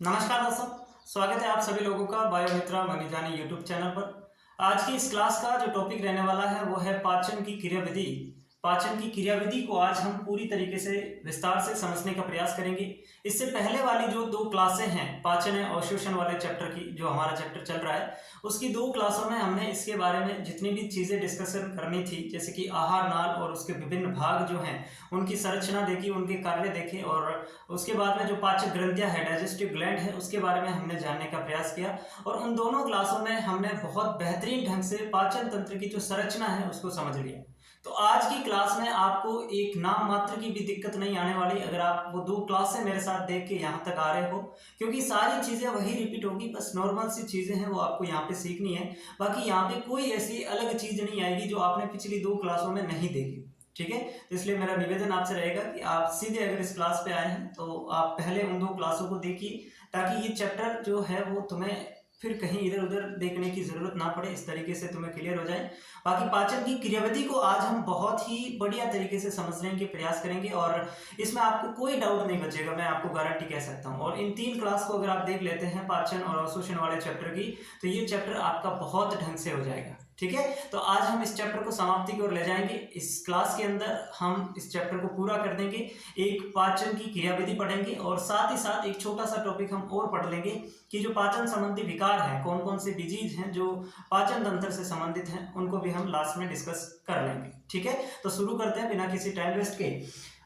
नमस्कार दोस्तों, स्वागत है आप सभी लोगों का बायोमित्रा मनीजानी यूट्यूब चैनल पर। आज की इस क्लास का जो टॉपिक रहने वाला है वो है पाचन की क्रियाविधि। पाचन की क्रियाविधि को आज हम पूरी तरीके से विस्तार से समझने का प्रयास करेंगे। इससे पहले वाली जो दो क्लासें हैं पाचन एवं अवशोषण वाले चैप्टर की, जो हमारा चैप्टर चल रहा है, उसकी दो क्लासों में हमने इसके बारे में जितनी भी चीज़ें डिस्कशन करनी थी, जैसे कि आहार नाल और उसके विभिन्न भाग जो हैं उनकी संरचना देखी, उनके कार्य देखे, और उसके बाद में जो पाचक ग्रंथियां है, डाइजेस्टिव ग्लैंड है, उसके बारे में हमने जानने का प्रयास किया। और उन दोनों क्लासों में हमने बहुत बेहतरीन ढंग से पाचन तंत्र की जो संरचना है उसको समझ लिया। तो आज की क्लास में आपको एक नाम मात्र की भी दिक्कत नहीं आने वाली, अगर आप वो दो क्लासें मेरे साथ देख के यहाँ तक आ रहे हो, क्योंकि सारी चीज़ें वही रिपीट होगी, बस नॉर्मल सी चीज़ें हैं वो आपको यहाँ पे सीखनी है। बाकी यहाँ पे कोई ऐसी अलग चीज़ नहीं आएगी जो आपने पिछली दो क्लासों में नहीं देखी, ठीक है। तो इसलिए मेरा निवेदन आपसे रहेगा कि आप सीधे अगर इस क्लास पे आए हैं तो आप पहले उन दो क्लासों को देखिए, ताकि ये चैप्टर जो है वो तुम्हें फिर कहीं इधर उधर देखने की जरूरत ना पड़े, इस तरीके से तुम्हें क्लियर हो जाए। बाकी पाचन की क्रियाविधि को आज हम बहुत ही बढ़िया तरीके से समझने के प्रयास करेंगे और इसमें आपको कोई डाउट नहीं बचेगा, मैं आपको गारंटी कह सकता हूँ। और इन तीन क्लास को अगर आप देख लेते हैं पाचन और अवशोषण वाले चैप्टर की, तो ये चैप्टर आपका बहुत ढंग से हो जाएगा, ठीक है। तो आज हम इस चैप्टर को समाप्ति की ओर ले जाएंगे। इस क्लास के अंदर हम इस चैप्टर को पूरा कर देंगे, एक पाचन की क्रियाविधि पढ़ेंगे और साथ ही साथ एक छोटा सा टॉपिक हम और पढ़ लेंगे कि जो पाचन संबंधी विकार हैं, कौन कौन से डिजीज हैं जो पाचन तंत्र से संबंधित हैं, उनको भी हम लास्ट में डिस्कस कर लेंगे, ठीक है। तो शुरू करते हैं बिना किसी टाइम वेस्ट के।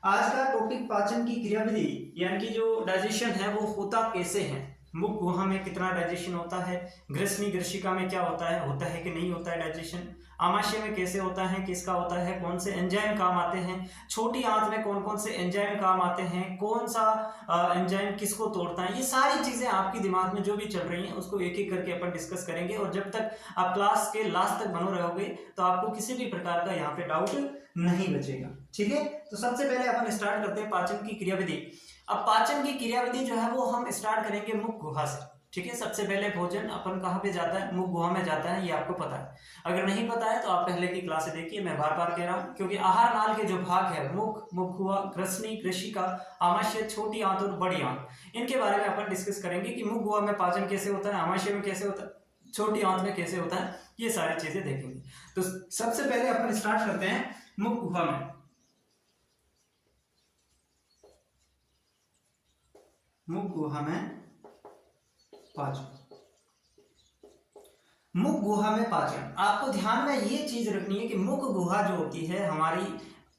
आज का टॉपिक पाचन की क्रियाविधि, यानी कि जो डाइजेशन है वो होता कैसे है, मुख गुहा में कितना डाइजेशन होता है, ग्रसनी ग्रसिका में क्या होता है कि नहीं होता है डाइजेशन, आमाशय में कैसे होता है, किसका होता है, कौन से एंजाइम काम आते हैं, छोटी आंत में कौन कौन से एंजाइम काम आते हैं, कौन सा एंजाइम किसको तोड़ता है, ये सारी चीजें आपके दिमाग में जो भी चल रही हैं उसको एक एक करके अपन डिस्कस करेंगे। और जब तक आप क्लास के लास्ट तक बनो रहोगे तो आपको किसी भी प्रकार का यहाँ पे डाउट नहीं बचेगा, ठीक है। तो सबसे पहले अपन स्टार्ट करते हैं पाचन की क्रियाविधि। अब पाचन की क्रियाविधि जो है वो हम स्टार्ट करेंगे मुख गुहा से, ठीक है। सबसे पहले भोजन अपन कहाँ पे जाता है, मुख गुहा में जाता है, ये आपको पता है। अगर नहीं पता है तो आप पहले की क्लास देखिए, मैं बार बार कह रहा हूँ, क्योंकि आहार नाल के जो भाग है, मुख, मुख गुहा, ग्रसनी, ग्रसिका, आमाशय, छोटी आंत और बड़ी आंत, इनके बारे में अपन डिस्कस करेंगे कि मुख गुहा में पाचन कैसे होता है, आमाशय में कैसे होता है, छोटी आंत में कैसे होता है, ये सारी चीजें देखेंगे। तो सबसे पहले अपन स्टार्ट करते हैं मुख गुहा में। मुख गुहा में पाचन, मुख गुहा में पाचन, आपको ध्यान में ये चीज रखनी है कि मुख गुहा जो होती है, हमारी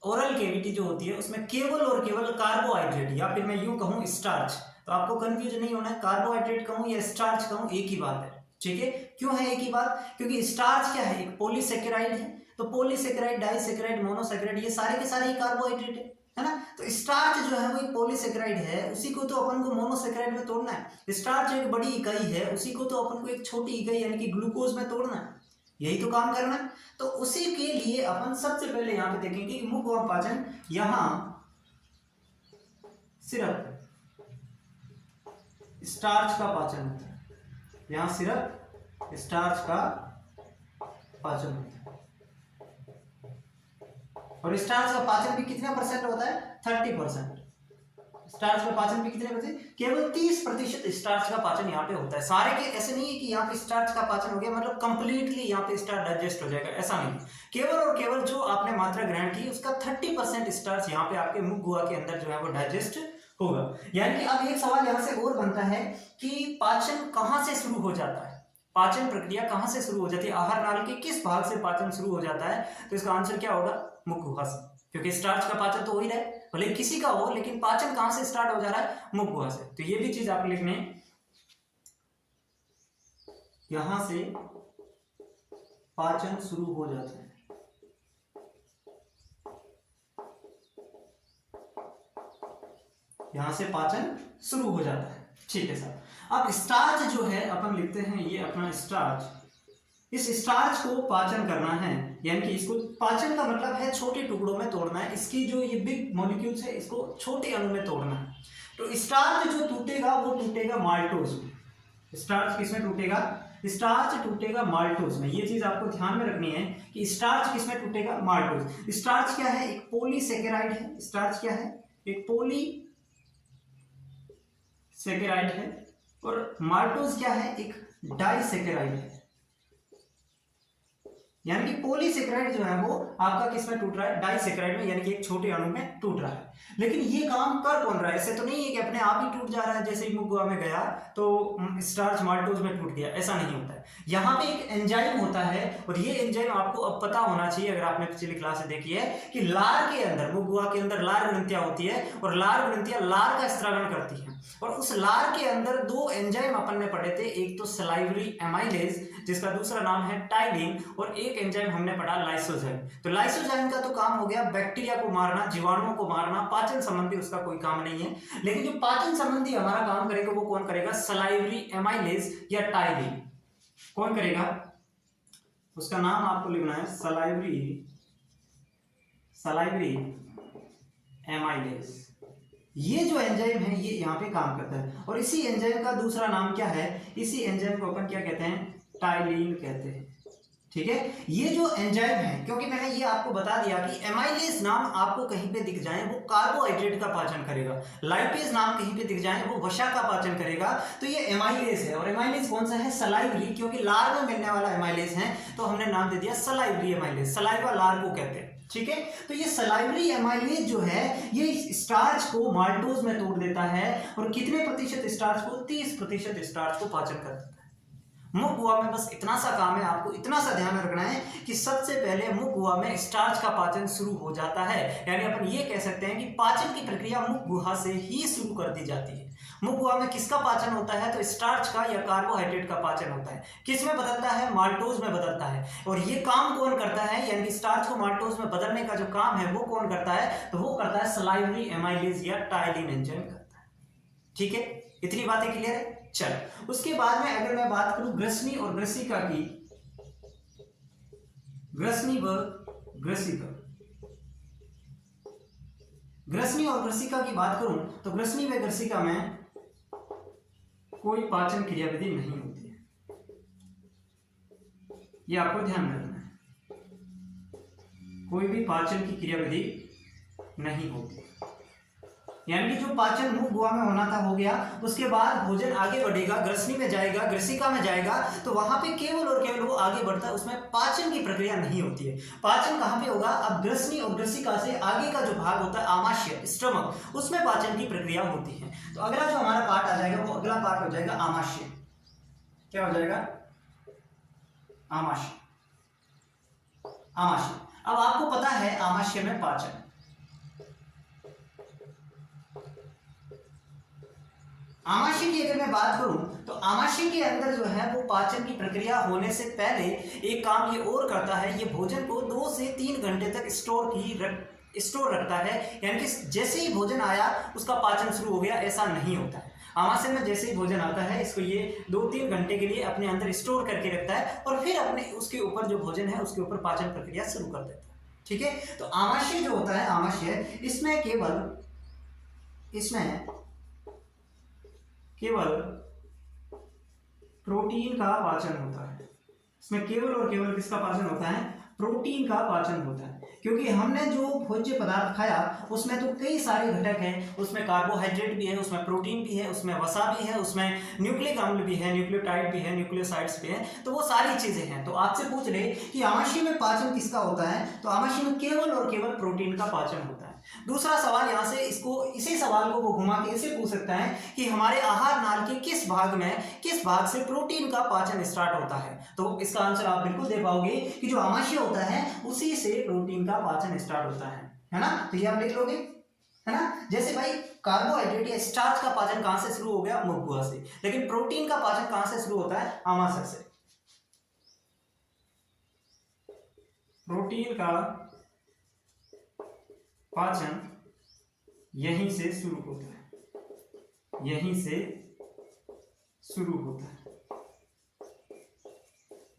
ओरल कैविटी जो होती है, उसमें केवल और केवल कार्बोहाइड्रेट, या फिर मैं यूं कहूं स्टार्च, तो आपको कंफ्यूज नहीं होना है, कार्बोहाइड्रेट कहूं या स्टार्च कहूं एक ही बात है, ठीक है। क्यों है एक ही बात, क्योंकि स्टार्च क्या है, एक पॉलीसेकेराइड है, तो पॉलीसेकेराइड, डाइसेकेराइड, मोनोसेकेराइड, ये सारे के सारे ही कार्बोहाइड्रेट है ना। तो स्टार्च जो है वो एक पॉलीसेकेराइड है, उसी को तो अपन को मोनोसेकेराइड में तोड़ना है। स्टार्च एक बड़ी इकाई है, उसी को तो अपन को एक छोटी इकाई यानी कि ग्लूकोज में तोड़ना है, यही तो काम करना है। तो उसी के लिए अपन सबसे पहले यहाँ पे देखेंगे कि मुख और पाचन, यहाँ सिर्फ स्टार्च का पाचन होता है, यहाँ सिर्फ स्टार्च का पाचन होता है। और स्टार्च का पाचन भी कितना परसेंट होता है, 30%। स्टार्च का पाचन भी कितने परसेंट, केवल 30% स्टार्च का पाचन यहाँ पे होता है। सारे के ऐसे नहीं है कि यहाँ पे स्टार्च का पाचन हो गया मतलब कंप्लीटली यहाँ पे स्टार्च डाइजेस्ट हो जाएगा, ऐसा नहीं। केवल और केवल जो आपने मात्रा ग्रहण की उसका 30% स्टार्च यहाँ पे आपके मुख गुहा के अंदर जो है वो डाइजेस्ट होगा। यानी कि अब एक सवाल यहाँ से और बनता है कि पाचन कहाँ से शुरू हो जाता है, पाचन प्रक्रिया कहाँ से शुरू हो जाती है, आहार नाल के किस भाग से पाचन शुरू हो जाता है। तो इसका आंसर क्या होगा, मुख गुहा से, क्योंकि स्टार्च का पाचन तो हो ही रहा है, भले किसी का हो, लेकिन पाचन कहां से स्टार्ट हो जा रहा है, मुख गुहा से। तो ये भी चीज आप लिखने, यहां से पाचन शुरू हो जाता है, यहां से पाचन शुरू हो जाता है, ठीक है सर। अब स्टार्च जो है अपन लिखते हैं, ये अपना स्टार्च, इस स्टार्च को पाचन करना है, यानी कि इसको पाचन का मतलब है छोटे टुकड़ों में तोड़ना है, इसकी जो ये बिग मॉलिक्यूल्स है इसको छोटे अणु में तोड़ना है। तो स्टार्च जो टूटेगा वो टूटेगा माल्टोज में। स्टार्च किसमें टूटेगा, स्टार्च टूटेगा माल्टोज में। ये चीज आपको ध्यान में रखनी है कि स्टार्च किसमें टूटेगा, माल्टोज। स्टार्च क्या है, एक पॉलीसेकेराइड है। स्टार्च क्या है, एक पॉलीसेकेराइड है, और माल्टोज क्या है, एक डाइसेकेराइड है, यानी कि पॉलीसेकेराइड जो है वो आपका किस में टूट रहा है, डाइसेकेराइड में, यानी कि एक छोटे अणु में टूट रहा है। लेकिन ये काम कर कौन रहा है, ऐसे तो नहीं है कि अपने आप ही टूट जा रहा है, जैसे ही मुंह गुहा में गया तो स्टार्च माल्टोज में टूट गया, ऐसा नहीं होता है। यहाँ पे एक एंजाइम होता है, और ये एंजाइम आपको अब पता होना चाहिए अगर आपने पिछली क्लास देखी है, कि लार के अंदर, मुंह गुहा के अंदर लार ग्रंथियां होती है, और लार ग्रंथियां लार का स्त्रावण करती है, और उस लार के अंदर दो एंजाइम अपन ने पढ़े थे, एक तो सलाइवरी एमाइलेज जिसका दूसरा नाम है टाइलिन, और एक एंजाइम हमने पढ़ा लाइसोजाइम। तो लाइसोजाइम का तो काम हो गया बैक्टीरिया को मारना, जीवाणुओं को मारना, पाचन संबंधी उसका कोई काम नहीं है। लेकिन जो पाचन संबंधी हमारा काम करेगा वो कौन करेगा, सलाइवरी एमाइलेज या टाइलिन। कौन करेगा, उसका नाम आपको लिखना है सलाइवरी एमाइलेज। ये जो एंजाइम है ये यहाँ पे काम करता है, और इसी एंजाइम का दूसरा नाम क्या है, इसी एंजाइम को अपन क्या कहते हैं, टाइलिन कहते हैं। ठीक है, ये जो एंजाइम है, क्योंकि मैंने ये आपको बता दिया कि एमाइलेज नाम आपको कहीं पे दिख जाए वो कार्बोहाइड्रेट का पाचन करेगा, लाइपेज नाम कहीं पे दिख जाए वो वसा का पाचन करेगा, तो ये एमाइलेज है। और एमाइलेज कौन सा है, सलाइवरी, क्योंकि लार में मिलने वाला एमाइलेज है तो हमने नाम दे दिया सलाइवरी एमाइलेज, सलाइवा लार को कहते हैं। ठीक है, तो ये सलाइवरी एमाइलेज जो है ये स्टार्च को माल्टोज में तोड़ देता है, और कितने प्रतिशत स्टार्च को, 30% स्टार्च को पाचन कर देता है। मुख गुहा में बस इतना सा काम है, आपको इतना सा ध्यान में रखना है कि सबसे पहले मुख गुहा में स्टार्च का पाचन शुरू हो जाता है, यानी अपन ये कह सकते हैं कि पाचन की प्रक्रिया मुख गुहा से ही शुरू कर दी जाती है। मुख गुहा में किसका पाचन होता है, तो स्टार्च का या कार्बोहाइड्रेट का पाचन होता है। किस में बदलता है, माल्टोज में बदलता है। और ये काम कौन करता है, यानी स्टार्च को माल्टोज में बदलने का जो काम है वो कौन करता है, तो वो करता है सलाइवरी एमाइलेज या टाइलिन एंजाइम करता है। ठीक है, इतनी बातें क्लियर है। चल, उसके बाद में अगर मैं बात करूं ग्रसनी और ग्रसिका की, ग्रसनी व ग्रसिका, ग्रसनी और ग्रसिका की बात करूं तो ग्रसनी व ग्रसिका में कोई पाचन क्रियाविधि नहीं होती है, ये आपको ध्यान में रखना है, कोई भी पाचन की क्रियाविधि नहीं होती। यानी कि जो पाचन मुख गुहा में होना था हो गया, उसके बाद भोजन आगे बढ़ेगा, ग्रसनी में जाएगा, ग्रसिका में जाएगा, तो वहां पे केवल और केवल वो आगे बढ़ता है, उसमें पाचन की प्रक्रिया नहीं होती है। पाचन कहां पे होगा, अब ग्रसनी और ग्रसिका से आगे का जो भाग होता है आमाशय, स्टमक, उसमें पाचन की प्रक्रिया होती है। तो अगला जो हमारा पार्ट आ जाएगा वो अगला पार्ट हो जाएगा आमाशय। क्या हो जाएगा, आमाशय। आमाशय, अब आपको पता है आमाशय में पाचन, आमाशय की अगर मैं बात करूं तो आमाशय के अंदर जो है वो पाचन की प्रक्रिया होने से पहले एक काम ये और करता है, ये भोजन को 2 से 3 घंटे तक स्टोर रखता है। यानी कि जैसे ही भोजन आया उसका पाचन शुरू हो गया, ऐसा नहीं होता है। आमाशय में जैसे ही भोजन आता है इसको ये 2-3 घंटे के लिए अपने अंदर स्टोर करके रखता है, और फिर अपने उसके ऊपर जो भोजन है उसके ऊपर पाचन प्रक्रिया शुरू कर देता है। ठीक है, तो आमाशय जो होता है, आमाशय, इसमें केवल प्रोटीन का पाचन होता है। इसमें केवल और केवल किसका पाचन होता है, प्रोटीन का पाचन होता है। क्योंकि हमने जो भोज्य पदार्थ खाया उसमें तो कई सारे घटक हैं, उसमें कार्बोहाइड्रेट भी है, उसमें प्रोटीन भी है, उसमें वसा भी है, उसमें न्यूक्लिक अम्ल भी है, न्यूक्लियोटाइड भी है, न्यूक्लियोसाइड्स भी हैं, तो वो सारी चीजें हैं। तो आपसे पूछ ले कि आमाशय में पाचन किसका होता है, तो आमाशय में केवल और केवल प्रोटीन का पाचन होता है। दूसरा सवाल यहाँ से इसी सवाल को वो घुमा के इसे पूछ सकता है कि हमारे आहार नाल के किस भाग से प्रोटीन का पाचन स्टार्ट होता है। तो इसका आंसर आप बिल्कुल दे पाओगे कि जो आमाशय होता है उसी से प्रोटीन का पाचन स्टार्ट होता है ना। तो ये आप लिख लोगे, है ना। जैसे भाई कार्बोहाइड्रेट या स्टार्च का पाचन कहां से शुरू हो गया, मुख गुहा से, लेकिन प्रोटीन का पाचन कहां से शुरू होता है, आमाशय से। प्रोटीन का पाचन यहीं से शुरू होता है, यहीं से शुरू होता है।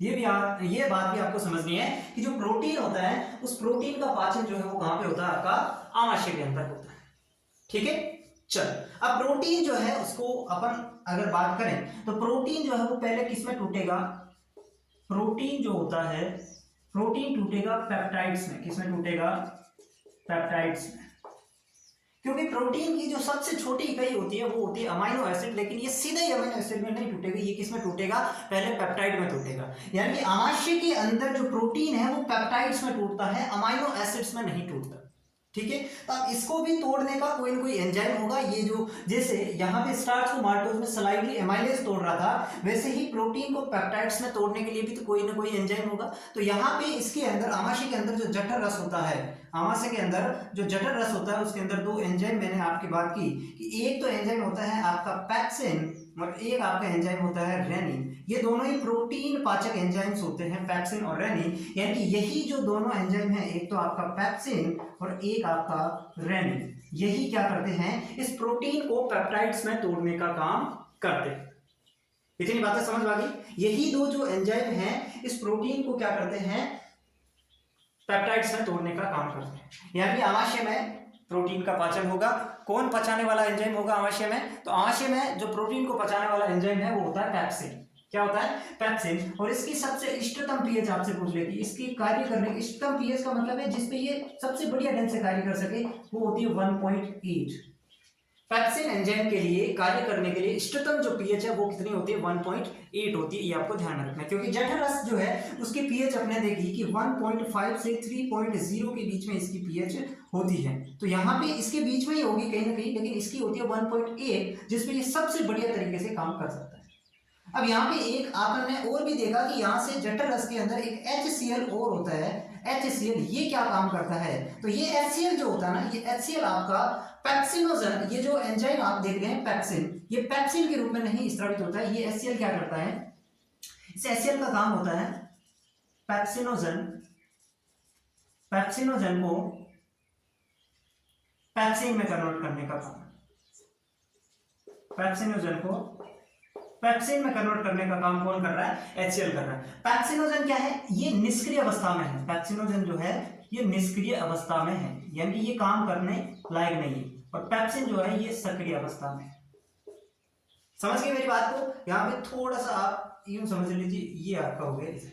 ये बात भी आपको समझनी है कि जो प्रोटीन होता है उस प्रोटीन का पाचन जो है वो कहां पे होता है, आपका आमाशय के अंदर होता है। ठीक है, चल, अब प्रोटीन जो है उसको अपन अगर बात करें तो प्रोटीन जो है वो पहले किस में टूटेगा, प्रोटीन जो होता है प्रोटीन टूटेगा पेप्टाइड्स में। किस में टूटेगा, पेप्टाइड्स में। क्योंकि प्रोटीन की जो सबसे छोटी इकाई होती है वो होती है अमाइनो एसिड, लेकिन ये सीधा ही अमाइनो एसिड में नहीं टूटेगा, ये किस में टूटेगा, पहले पेप्टाइड में टूटेगा। यानी कि आमाशय के अंदर जो प्रोटीन है वो पेप्टाइड्स में टूटता है, अमाइनो एसिड्स में नहीं टूटता। ठीक है, तो अब इसको भी तोड़ने का कोई ना कोई एंजाइम होगा। ये जो जैसे यहाँ पे स्टार्च को माल्टोज में स्लाइवली एमाइलेज तोड़ रहा था, वैसे ही प्रोटीन को पेप्टाइड्स में तोड़ने के लिए भी तो कोई ना कोई एंजाइम होगा। तो यहाँ पे इसके अंदर आमाशय के अंदर जो जठर रस होता है, आमाशय के अंदर जो जठर रस होता है उसके अंदर दो एंजाइम मैंने आपकी बात की कि एक तो एंजाइम होता है आपका पैक्सिन और एक आपका एंजाइम होता है रेनिन। ये दोनों ही प्रोटीन पाचक एंजाइम्स होते हैं, पैक्सिन और रेनिन। यानी कि यही जो दोनों एंजाइम हैं, एक तो आपका पैक्सिन और एक आपका रेनिन, यही क्या करते हैं, इस प्रोटीन को पेप्टाइड्स में तोड़ने का काम करते हैं। इतनी बातें समझ आ गई। यही दो जो एंजाइम हैं इस प्रोटीन को क्या करते हैं, पेप्टाइड्स में तोड़ने का काम करते हैं। यानी कि आमाशय में प्रोटीन का पाचन होगा। कौन पचाने वाला एंजाइम होगा आमाशय में, तो आमाशय में जो प्रोटीन को पचाने वाला एंजाइम है वो होता है पैप्सिन। क्या होता है, पैप्सिन। और इसकी सबसे इष्टतम पीएच आपसे पूछ लेगी, इसकी कार्य करने की इष्टतम पीएच का मतलब है जिसपे ये सबसे बढ़िया ढंग से कार्य कर सके, वो होती है 1.8। पैप्सिन एंजाइम के लिए कार्य करने के लिए इष्टतम जो पीएच है वो कितनी होती है, 1.8 होती है। ये आपको ध्यान रखना है, क्योंकि जठर रस जो है उसकी पीएच अपने देखी कि 1.5 से 3.0 के बीच में इसकी पीएच होती है। तो यहाँ पे इसके बीच में ही होगी कहीं ना कहीं, लेकिन इसकी होती है 1.8, जिसपे ये सबसे बढ़िया तरीके से काम कर सकता है। अब यहाँ पे एक आपने और भी देखा कि यहाँ से जठर रस के अंदर एक HCl और होता है। HCl ये क्या काम करता है, तो ये HCl जो होता है ना, ये HCl आपका पैप्सिनोजन, ये जो एंजाइम आप देख रहे हैं पैप्सिन, ये पैप्सिन के रूप में नहीं स्रावित होता है। ये HCl क्या करता है, इस HCl का काम होता है पैप्सिनोजन को पैप्सिन में कन्वर्ट करने का काम, पैप्सिनोजन को पैप्सिन में कन्वर्ट करने का काम कौन कर रहा है, HCl कर रहा है। पैप्सिनोजन क्या है, ये निष्क्रिय अवस्था में है। पैप्सिनोजन जो है ये निष्क्रिय अवस्था में है, यानी ये काम करने लायक नहीं है। और पैप्सिन जो है ये सक्रिय अवस्था में है। समझ गए मेरी बात को। यहाँ पे थोड़ा सा आप यूं समझ लीजिए, ये आपका हो गया,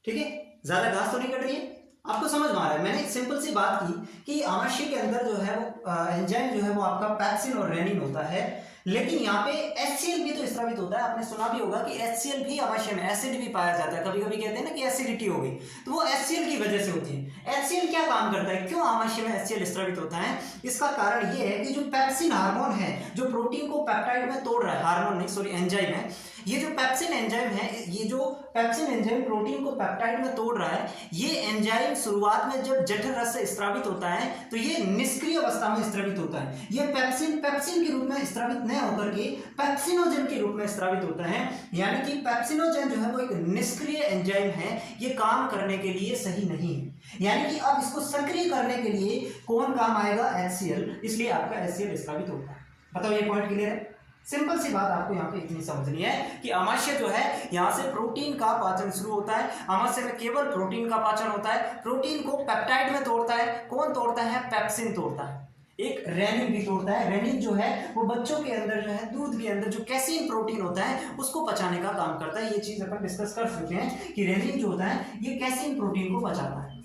ठीक है, ज्यादा घास तो नहीं कट रही है, आपको समझ में आ रहा है। मैंने एक सिंपल सी बात की कि आमाशय के अंदर जो है वो एंजाइम जो है वो आपका पैप्सिन और रेनिन होता है, लेकिन यहाँ पे HCl भी तो स्रावित होता है। आपने सुना भी होगा कि HCl भी आमाशय में एसिड भी पाया जाता है। कभी कभी कहते हैं ना कि एसिडिटी हो गई, तो वो HCl की वजह से होती है। HCl क्या काम करता है, क्यों आमाशय में HCl स्रावित होता है, इसका कारण ये है कि जो पैप्सिन हार्मोन है जो प्रोटीन को पेप्टाइड में तोड़ रहा है, हार्मोन नहीं सॉरी एंजाइम है, ये जो पैप्सिन एंजाइम है, ये जो पैप्सिन एंजाइम प्रोटीन को पेप्टाइड में तोड़ रहा है, ये एंजाइम शुरुआत में जब जठर रस से स्रावित होता है तो ये निष्क्रिय अवस्था में स्रावित होता है। ये पैप्सिन के रूप में स्रावित नहीं होकर के पैप्सिनोजन के रूप में स्रावित होता है। यानी कि पैप्सिनोजन जो है वो एक निष्क्रिय एंजाइम है, ये काम करने के लिए सही नहीं है। यानी कि अब इसको सक्रिय करने के लिए कौन काम आएगा, HCl, इसलिए आपका HCl स्रावित होता है। बताओ ये पॉइंट क्लियर है। सिंपल सी बात आपको यहाँ पे इतनी समझनी है कि आमाशय जो है यहाँ से प्रोटीन का पाचन शुरू होता है। आमाशय में केवल प्रोटीन का पाचन होता है। प्रोटीन को पेप्टाइड में तोड़ता है, कौन तोड़ता है, पैप्सिन तोड़ता है। एक रेनिन भी तोड़ता है। रेनिन जो है वो बच्चों के अंदर जो है दूध के अंदर जो कैसीन प्रोटीन होता है उसको पचाने का काम करता है। ये चीज अपन डिस्कस कर सकते हैं कि रेनिन जो होता है ये कैसीन प्रोटीन को पचाता है।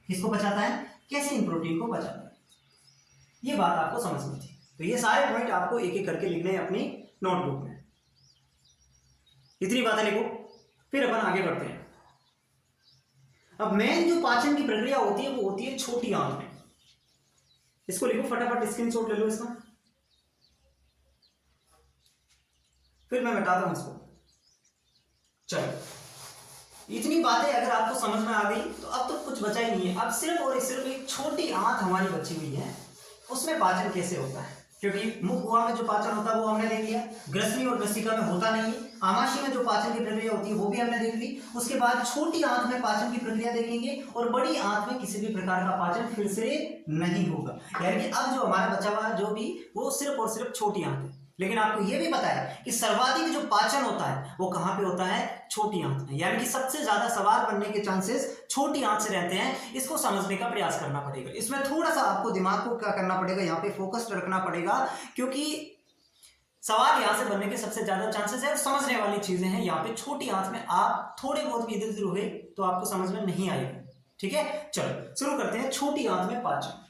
किसको पचाता है, कैसीन प्रोटीन को पचाता है। ये बात आपको समझनी थी। तो ये सारे पॉइंट आपको एक एक करके लिखने हैं अपनी नोटबुक में। इतनी बातें लिखो, फिर अपन आगे बढ़ते हैं। अब मेन जो पाचन की प्रक्रिया होती है वो होती है छोटी आंत में। इसको लिखो फटाफट, स्क्रीनशॉट ले लो इसका, फिर मैं बताता हूं इसको। चलो, इतनी बातें अगर आपको समझ में आ गई तो अब तो कुछ बचा ही नहीं है। अब सिर्फ और सिर्फ एक छोटी आंत हमारी बची हुई है, उसमें पाचन कैसे होता है। क्योंकि मुख गुहा में जो पाचन होता है वो हमने देख लिया, ग्रसनी और ग्रसिका में होता नहीं है। आमाशय में जो पाचन की प्रक्रिया होती है वो भी हमने देख ली। उसके बाद छोटी आंत में पाचन की प्रक्रिया देखेंगे और बड़ी आंत में किसी भी प्रकार का पाचन फिर से नहीं होगा। यानी कि अब जो हमारा बचा हुआ जो भी वो सिर्फ और सिर्फ छोटी आंत है। लेकिन आपको यह भी पता है कि सर्वाधिक जो पाचन होता है वो कहाँ पे होता है, छोटी आंत में। यानी कि सबसे ज्यादा सवाल बनने के चांसेस छोटी आंत से रहते हैं। इसको समझने का प्रयास करना पड़ेगा। इसमें थोड़ा सा आपको दिमाग को क्या करना पड़ेगा, यहाँ पे फोकस रखना पड़ेगा, क्योंकि सवाल यहाँ से बनने के सबसे ज्यादा चांसेस है। समझने वाली चीजें हैं यहाँ पे। छोटी आंत में आप थोड़े बहुत भी इधर उधर हुए तो आपको समझ में नहीं आएगा। ठीक है, चलो शुरू करते हैं। छोटी आंत में पाचन।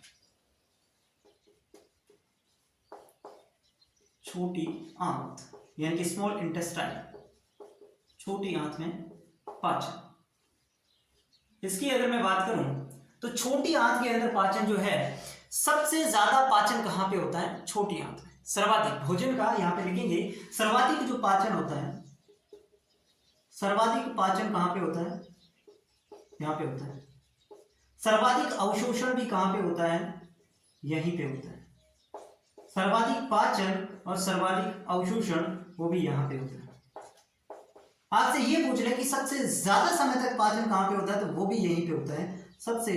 छोटी आंत यानी कि स्मॉल इंटेस्टाइन, छोटी आंत में पाचन। इसकी अगर मैं बात करूं तो छोटी आंत के अंदर पाचन जो है, सबसे ज्यादा पाचन कहां पे होता है? छोटी आंत में। सर्वाधिक भोजन का यहां पे लिखेंगे, सर्वाधिक जो पाचन होता है, सर्वाधिक पाचन कहां पे होता है? यहां पे होता है। सर्वाधिक अवशोषण भी कहां पे होता है? यहीं पे होता है। सर्वाधिक पाचन और सर्वाधिक अवशोषण वो भी यहां पे होता है। आपसे ये पूछ ले कि सबसे ज्यादा समय तक पाचन कहां पे होता है, तो वो भी यहीं पे होता है। सबसे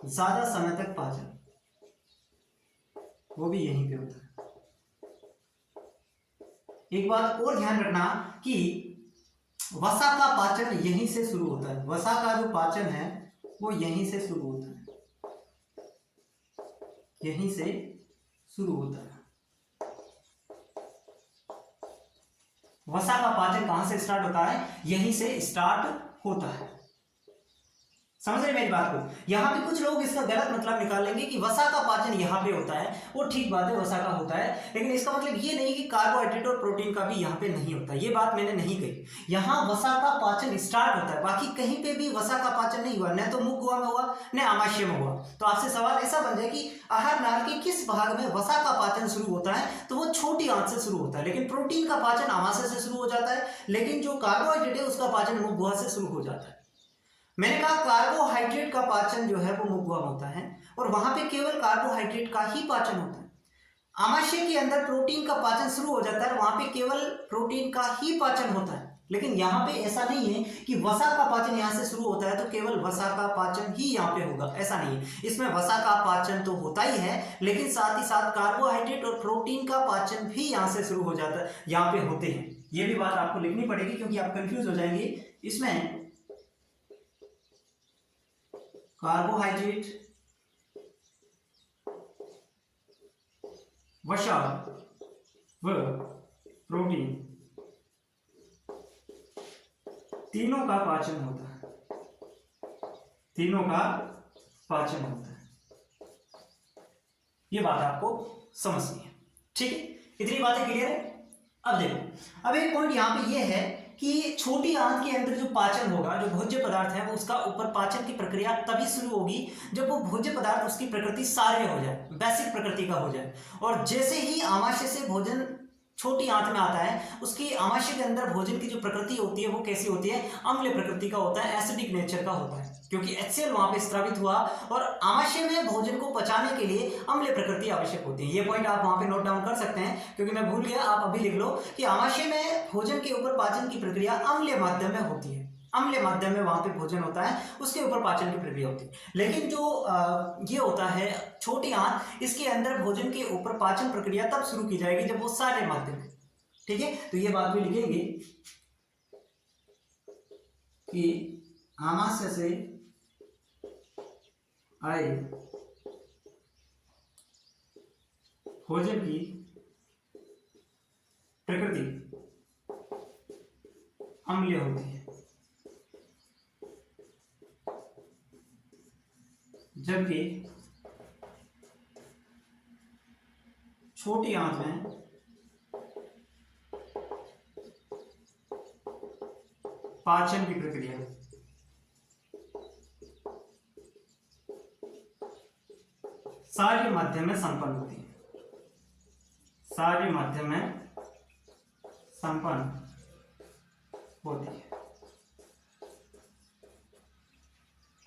ज्यादा समय तक पाचन वो भी यहीं पे होता है। एक बात और ध्यान रखना कि वसा का पाचन यहीं से शुरू होता है। वसा का जो पाचन है वो यहीं से शुरू होता है, यहीं से शुरू होता है। वसा का पाचन कहां से स्टार्ट होता है? यहीं से स्टार्ट होता है। समझ रहे मेरी बात को? यहां पे कुछ लोग इसका गलत मतलब निकाल लेंगे कि वसा का पाचन यहां पे होता है, वो ठीक बात है, वसा का होता है, लेकिन इसका मतलब ये नहीं कि कार्बोहाइड्रेट और प्रोटीन का भी यहां पे नहीं होता। ये बात मैंने नहीं कही। यहां वसा का पाचन स्टार्ट होता है, बाकी कहीं पे भी वसा का पाचन नहीं हुआ, न तो मुख गुहा में हुआ न आमाशय में हुआ। तो आपसे सवाल ऐसा बन जाए कि आहार नाल के किस भाग में वसा का पाचन शुरू होता है, तो वो छोटी आंत से शुरू होता है। लेकिन प्रोटीन का पाचन आमाशय से शुरू हो जाता है, लेकिन जो कार्बोहाइड्रेट है उसका पाचन मुख गुहा से शुरू हो जाता है। मैंने कहा कार्बोहाइड्रेट का पाचन जो है वो मुख गुहा में होता है, और वहां पे केवल कार्बोहाइड्रेट का ही पाचन होता है। आमाशय के अंदर प्रोटीन का पाचन शुरू हो जाता है, वहां पे केवल प्रोटीन का ही पाचन होता है। लेकिन यहाँ पे ऐसा नहीं है कि वसा का पाचन यहाँ से शुरू होता है तो केवल वसा का पाचन ही यहाँ पे होगा, ऐसा नहीं है। इसमें वसा का पाचन तो होता ही है, लेकिन साथ ही साथ कार्बोहाइड्रेट और प्रोटीन का पाचन भी यहाँ से शुरू हो जाता है, यहाँ पे होते हैं। ये भी बात आपको लिखनी पड़ेगी, क्योंकि आप कंफ्यूज हो जाएंगे। इसमें कार्बोहाइड्रेट, वसा व प्रोटीन तीनों का पाचन होता है, तीनों का पाचन होता है। ये बात आपको समझनी है, ठीक है? इतनी बातें क्लियर है? अब देखो, अब एक पॉइंट यहां पे ये है कि छोटी आंत के अंदर जो पाचन होगा, जो भोज्य पदार्थ है, वो उसका ऊपर पाचन की प्रक्रिया तभी शुरू होगी जब वो भोज्य पदार्थ उसकी प्रकृति सार्य हो जाए, बेसिक प्रकृति का हो जाए। और जैसे ही आमाशय से भोजन छोटी आंत में आता है, उसकी आमाशय के अंदर भोजन की जो प्रकृति होती है वो कैसी होती है? अम्ल प्रकृति का होता है, एसिडिक नेचर का होता है, क्योंकि HCl वहां पे स्रावित हुआ, और आमाशय में भोजन को पचाने के लिए अम्ल प्रकृति आवश्यक होती है। ये पॉइंट आप वहां पे नोट डाउन कर सकते हैं, क्योंकि मैं भूल गया, आप अभी लिख लो कि आमाशय में भोजन के ऊपर पाचन की प्रक्रिया अम्ल माध्यम में होती है। अम्ल माध्यम में वहां पे भोजन होता है, उसके ऊपर पाचन की प्रक्रिया होती है। लेकिन जो ये होता है छोटी आंत, इसके अंदर भोजन के ऊपर पाचन प्रक्रिया तब शुरू की जाएगी जब वो सारे माध्यम है, ठीक है? तो ये बात भी लिखेंगे कि आमाशय से आए भोजन की प्रकृति अम्लीय होती है, जबकि छोटी आंत में पाचन की प्रक्रिया सारे माध्यम में संपन्न होती है, सारे माध्यम में संपन्न होती है।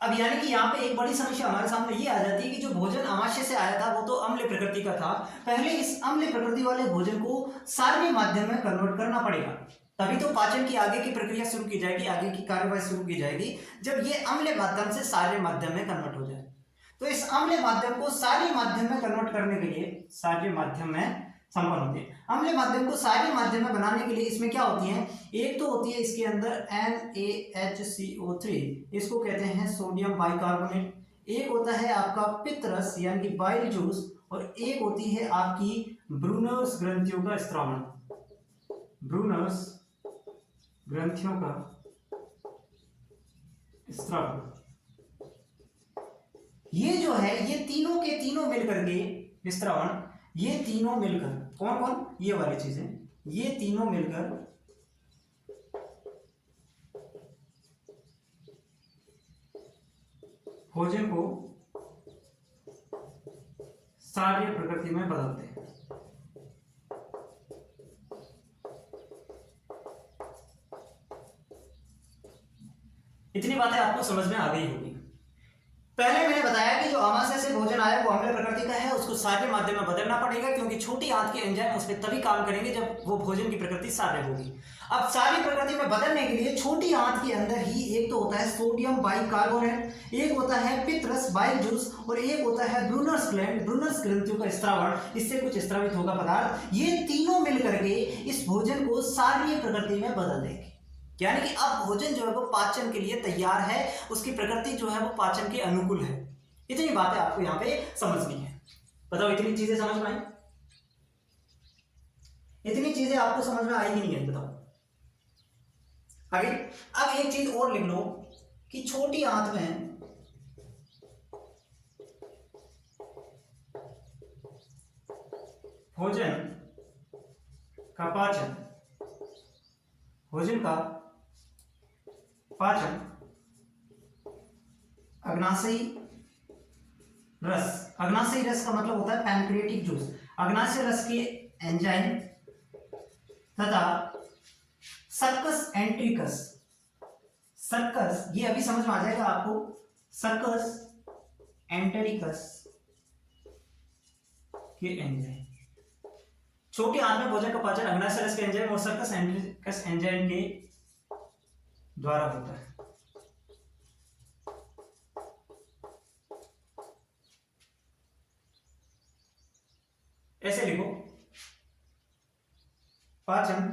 अब यानी कि यहाँ पे एक बड़ी समस्या हमारे सामने ये आ जाती है कि जो भोजन आमाशय से आया था वो तो अम्ल प्रकृति का था। पहले इस अम्ल प्रकृति वाले भोजन को सारे माध्यम में कन्वर्ट करना पड़ेगा, तभी तो पाचन की आगे की प्रक्रिया शुरू की जाएगी, आगे की कार्यवाही शुरू की जाएगी, जब ये अम्ल माध्यम से सारे माध्यम में कन्वर्ट हो जाए। तो इस अम्ल माध्यम को सारे माध्यम में कन्वर्ट करने के लिए सारे माध्यम में संपन्न होती है। अम्ल माध्यम को सारे माध्यम में बनाने के लिए इसमें क्या होती है? एक तो होती है इसके अंदर NaHCO3, इसको कहते हैं सोडियम बाइकार्बोनेट। एक होता है आपका पित्त रस यानी कि बाइल जूस, और एक होती है आपकी ब्रूनर्स ग्रंथियों का स्त्रावण, ब्रूनर्स ग्रंथियों का स्त्रावण। ये जो है, ये तीनों के तीनों मिलकर के स्त्रावण, ये तीनों मिलकर, कौन कौन? ये वाली चीजें, ये तीनों मिलकर भोजन को सार्य प्रकृति में बदलते हैं। इतनी बातें आपको समझ में आ गई होगी। पहले मैंने बताया कि जो आमाशय से भोजन आया वो अम्ल प्रकृति का है, उसको सार्य माध्यम में बदलना पड़ेगा, क्योंकि छोटी आंत के एंजाइम उस पर तभी काम करेंगे जब वो भोजन की प्रकृति सार्य होगी। अब सार्य प्रकृति में बदलने के लिए छोटी आंत के अंदर ही एक तो होता है सोडियम बाइकार्बोनेट, एक होता है पित्तरस बाइल जूस, और एक होता है ब्रूनर्स ग्लैंड, ब्रूनर्स ग्रंथियों का स्त्रावण, इससे कुछ स्त्रावित होगा पदार्थ। ये तीनों मिलकर के इस भोजन को सार्य प्रकृति में बदल देंगे, यानी कि अब भोजन जो है वो पाचन के लिए तैयार है, उसकी प्रकृति जो है वो पाचन के अनुकूल है। इतनी बातें आपको यहाँ पे समझनी है। बताओ इतनी चीजें समझ में आई? इतनी चीजें आपको समझ में आई कि नहीं आई? बताओ आगे। अब एक चीज और लिख लो कि छोटी आंत में भोजन का पाचन, भोजन का पाचन अग्नाशयी रस, अग्नाशयी रस का मतलब होता है पैनक्रियाटिक जूस, अग्नाशय रस के एंजाइम तथा सर्कस एंट्रिकस, सर्कस ये अभी समझ में आ जाएगा आपको, सर्कस एंटेरिकस के एंजाइम। छोटी आंत में भोजन का पाचन अग्नाशय रस के एंजाइम और सर्कस एंट्रिकस एंजाइम के द्वारा होता है। ऐसे लिखो, पाचन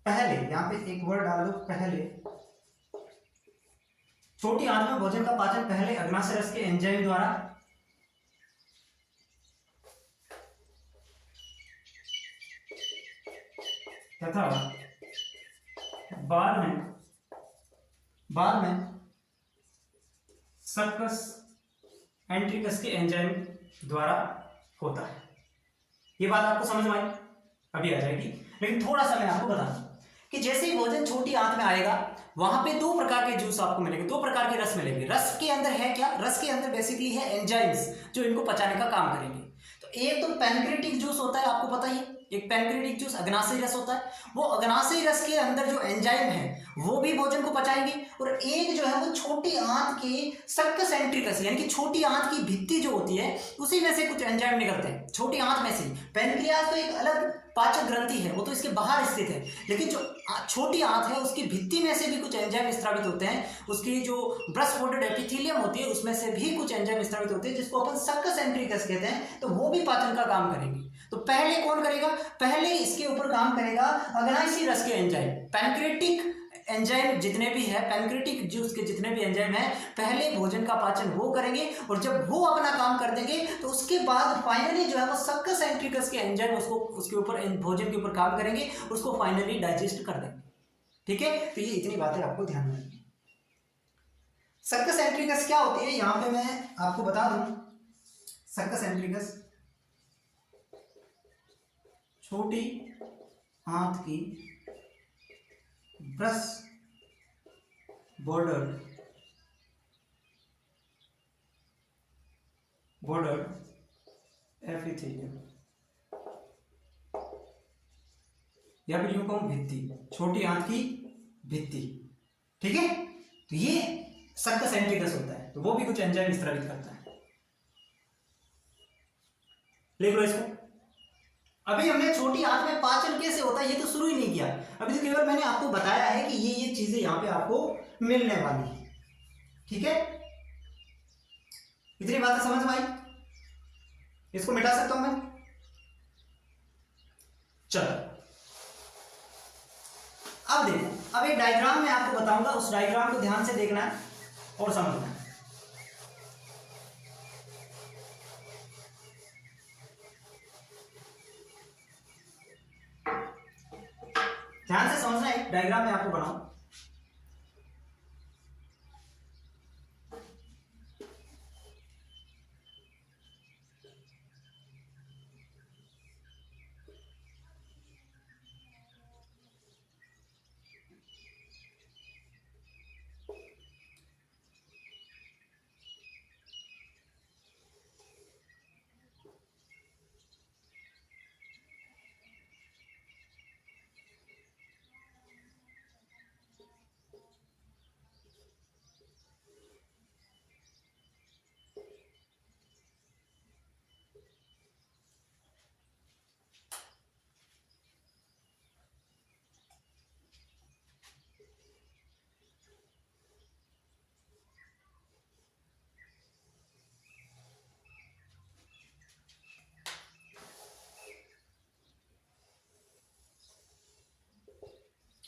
पहले, यहां पे एक वर्ड डाल दो पहले, छोटी आंत में भोजन का पाचन पहले अग्नाशय रस के एंजाइम द्वारा तथा बाद में सर्कस एंट्रिकस के एंजाइम द्वारा होता है। ये बात आपको समझ में आई? अभी आ जाएगी, लेकिन थोड़ा सा मैं आपको बता दूं कि जैसे ही भोजन छोटी आंत में आएगा वहां पे दो प्रकार के जूस आपको मिलेंगे, दो प्रकार के रस मिलेंगे। रस के अंदर है क्या? रस के अंदर बेसिकली है एंजाइम्स जो इनको पचाने का काम करेंगे। तो एक तो पैनक्रियाटिक जूस होता है, आपको पता ही, एक पैनक्रियाटिक जूस अग्नाशयी रस होता है, वो अग्नाशयी रस के अंदर जो एंजाइम है वो भी भोजन को पचाएंगे। और एक जो है वो छोटी आंत के सर्कस एंट्रिकस, यानी कि छोटी आंत की भित्ति जो होती है उसी में से कुछ एंजाइम निकलते हैं, छोटी आंत में से। पैनक्रियाज तो एक अलग पाचक ग्रंथि है, वो तो इसके बाहर स्थित है, लेकिन जो छोटी आंत है उसकी भित्ति में से भी कुछ एंजाइम स्त्रावित होते हैं, उसकी जो ब्रश बॉर्डर्ड एपिथेलियम होती है उसमें से भी कुछ एंजाइम स्त्रावित होते हैं, जिसको अपन सर्कस एंट्रिकस कहते हैं। तो वो भी पाचन का काम करेंगे। तो पहले कौन करेगा? पहले इसके ऊपर काम करेगा अग्नाशयी रस के एंजाइम, पैनक्रियाटिक एंजाइम जितने भी है, पैनक्रियाटिक जूस के जितने भी एंजाइम है, पहले भोजन का पाचन वो करेंगे, और जब वो अपना काम कर देंगे तो उसके बाद फाइनली जो है वो सर्कस एंट्रिकस के एंजाइम उसको उसके ऊपर, भोजन के ऊपर काम करेंगे, उसको फाइनली डाइजेस्ट कर देंगे। ठीक है, तो ये इतनी बातें आपको ध्यान में रखनी। सर्कस एंट्रिकस क्या होती है यहां पे मैं आपको बता दूं। सर्कस एंट्रिकस छोटी आंत की ब्रश बॉर्डर्ड एपिथेलियम, या फिर यूं कहूं भित्ति, छोटी आंत की भित्ति। ठीक है, तो ये सर्कस एंट्रिकस होता है, तो वो भी कुछ एंजाइम स्त्रावित करता है। लिख लो इसको। अभी हमने छोटी आंत में पाचन कैसे होता है ये तो शुरू ही नहीं किया, अभी तो केवल मैंने आपको बताया है कि ये चीजें यहां पे आपको मिलने वाली है। ठीक है, इतनी बातें समझ में आई? इसको मिटा सकता हूं मैं? चलो अब देखो, अब एक डायग्राम मैं आपको बताऊंगा, उस डायग्राम को ध्यान से देखना है और समझना है। ध्यान से समझना, एक डायग्राम मैं आपको बनाऊं।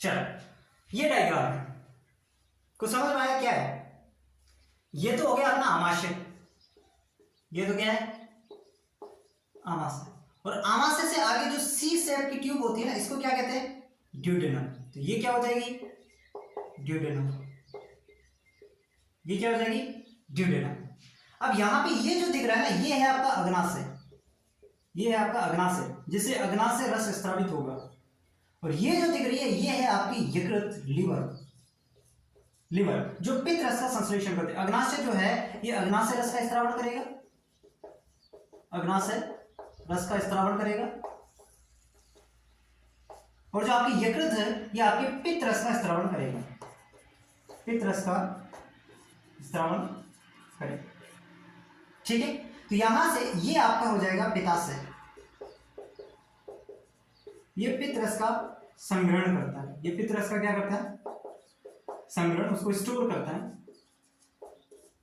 चलो ये डायग्राम है, कुछ समझ में आया क्या है? ये तो हो गया अपना आमाशय, ये तो क्या है आमाशय, और आमाशय से आगे जो सी शेप की ट्यूब होती है ना, इसको क्या कहते हैं? ड्यूडेनम। तो ये क्या हो जाएगी? ड्यूडेनम। ये क्या हो जाएगी? ड्यूडेनम। अब यहां पे ये जो दिख रहा है ना, ये है आपका अग्नाशय, ये है आपका अग्नाशय, जिससे अग्नाशय रस स्रावित होगा। और ये जो दिख रही है ये है आपकी यकृत, लिवर, लिवर जो पित्त रस का संश्लेषण करते हैं। अग्नाशय जो है ये अग्नाशय रस का स्रावण करेगा, अग्नाशय रस का स्रावण करेगा, और जो आपकी यकृत है ये आपके पित्त रस का स्रावण करेगा, पित्त रस का स्रावण करेगा। ठीक है, तो यहां से ये आपका हो जाएगा पित्ताशय, ये पित्त रस का संग्रहण करता है, ये पित्त रस का क्या करता है? संग्रहण, उसको स्टोर करता है।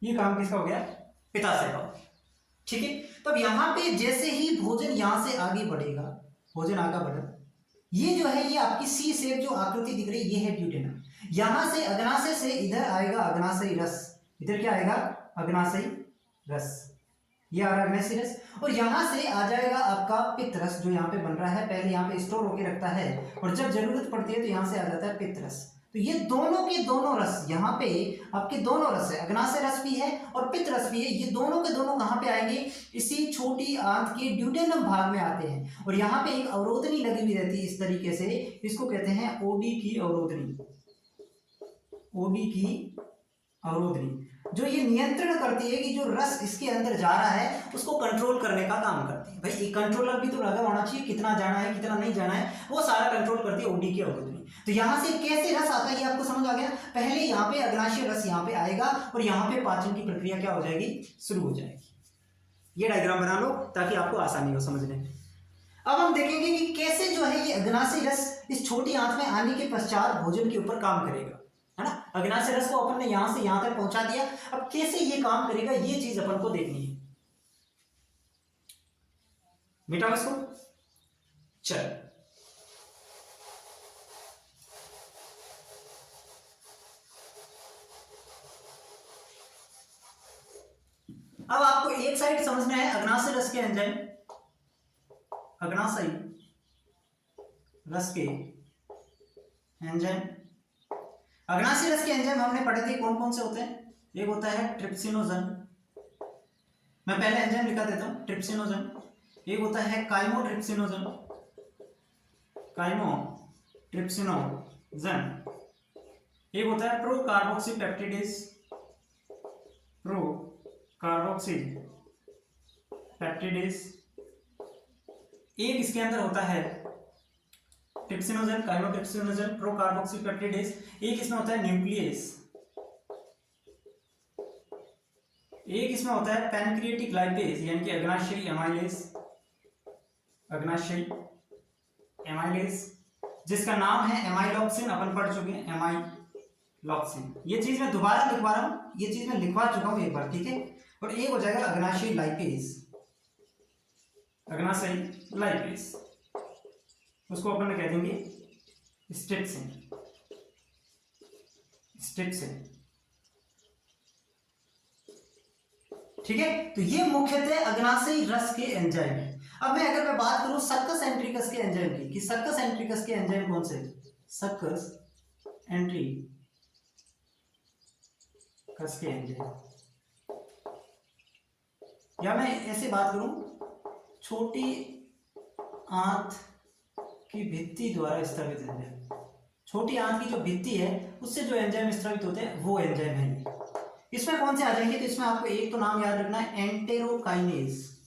ये काम किसका हो गया? पित्ताशय का। ठीक है, तो अब यहां पे जैसे ही भोजन यहां से आगे बढ़ेगा, भोजन आगे बढ़ेगा, ये जो है ये आपकी सी शेप जो आकृति दिख रही है ये है ड्यूडेनम। यहां से अग्नाशय से इधर आएगा अग्नाशयी रस, इधर क्या आएगा? अग्नाशयी रस, ये आ रहा है अग्नाशयी रस, और यहां से आ जाएगा आपका पित्त रस जो यहाँ पे बन रहा है, पहले यहाँ पे स्टोर होके रखता है, और जब जरूरत पड़ती है तो यहाँ से आ जाता है पित्त रस। तो ये दोनों के दोनों रस, यहाँ पे आपके दोनों रस है, अग्नाशय रस भी है और पित्त रस भी है, ये दोनों के दोनों कहाँ पे आएंगे? इसी छोटी आंत के ड्यूडेनम भाग में आते हैं, और यहाँ पे एक अवरोधनी लगी हुई रहती है इस तरीके से, इसको कहते हैं ओडी की अवरोधनी, ओडी की अवरोधनी, जो ये नियंत्रण करती है कि जो रस इसके अंदर जा रहा है उसको कंट्रोल करने का काम करती है। भाई एक कंट्रोलर भी तो लगा होना चाहिए, कितना जाना है कितना नहीं जाना है वो सारा कंट्रोल करती है ओडी की अवरोधनी। तो यहाँ से कैसे रस आता है ये आपको समझ आ गया? पहले यहाँ पे अग्नाशय रस यहाँ पे आएगा और यहाँ पे पाचन की प्रक्रिया क्या हो जाएगी? शुरू हो जाएगी। ये डायग्राम बना लो ताकि आपको आसानी हो समझने में। अब हम देखेंगे कि कैसे जो है ये अग्नाशय रस इस छोटी आंत में आने के पश्चात भोजन के ऊपर काम करेगा, है ना? अग्नाशय रस को अपन ने यहां से यहां तक पहुंचा दिया, अब कैसे ये काम करेगा ये चीज अपन को देखनी है। मिटाओ इसको। चल अब आपको एक साइड समझना है अग्नाशय रस के एंजाइम, अग्नाशय रस के एंजाइम, अग्नाशय रस के एंजाइम हमने पढ़े थे कौन कौन से होते हैं? एक होता है ट्रिप्सिनोजन, मैं पहले एंजाइम लिखा देता हूं, ट्रिप्सिनोजन। एक होता है काइमोट्रिप्सिनोजन, काइमोट्रिप्सिनोजन। एक होता है प्रोकार्बोक्सीपेप्टिडेज, प्रोकार्बोक्सीपेप्टिडेज। एक इसके अंदर होता है ट्रिप्सिनोजन, काइमोट्रिप्सिनोजन, प्रोकार्बोक्सीपेप्टिडेज। एक इसमें होता है न्यूक्लियस, एक इसमें होता है पैनक्रिएटिक लाइपेज यानी कि अग्नाशयी एमाइलेज, अग्नाशयी एमाइलेज जिसका नाम है एमाइलॉक्सिन, अपन पढ़ चुके हैं एमाइलॉक्सिन। ये चीज मैं दोबारा लिखवा रहा हूं, ये चीज मैं लिखवा चुका हूं एक बार, ठीक है? और एक हो जाएगा अग्नाशयी लाइपेज, अग्नाशयी लाइपेज, उसको अपन कह देंगे स्ट्रिप्सिन, स्ट्रिप्सिन। ठीक है, तो ये मुख्यतः अग्नाशयी रस के एंजाइम है। अब मैं अगर मैं बात करूं सक्कस एंट्रिकस के एंजाइम की, कि सक्कस एंट्रिकस के एंजाइम कौन से? सक्कस एंट्रिकस के एंजाइम, या मैं ऐसे बात करूं छोटी आंत की भित्ति द्वारा स्रावित एंजाइम, छोटी आंत की जो भित्ति है उससे जो एंजाइम स्रावित होते हैं वो एंजाइम है ये। इसमें कौन से आ जाएंगे? तो इसमें आपको एक तो नाम याद रखना है एंटेरोकाइनेज,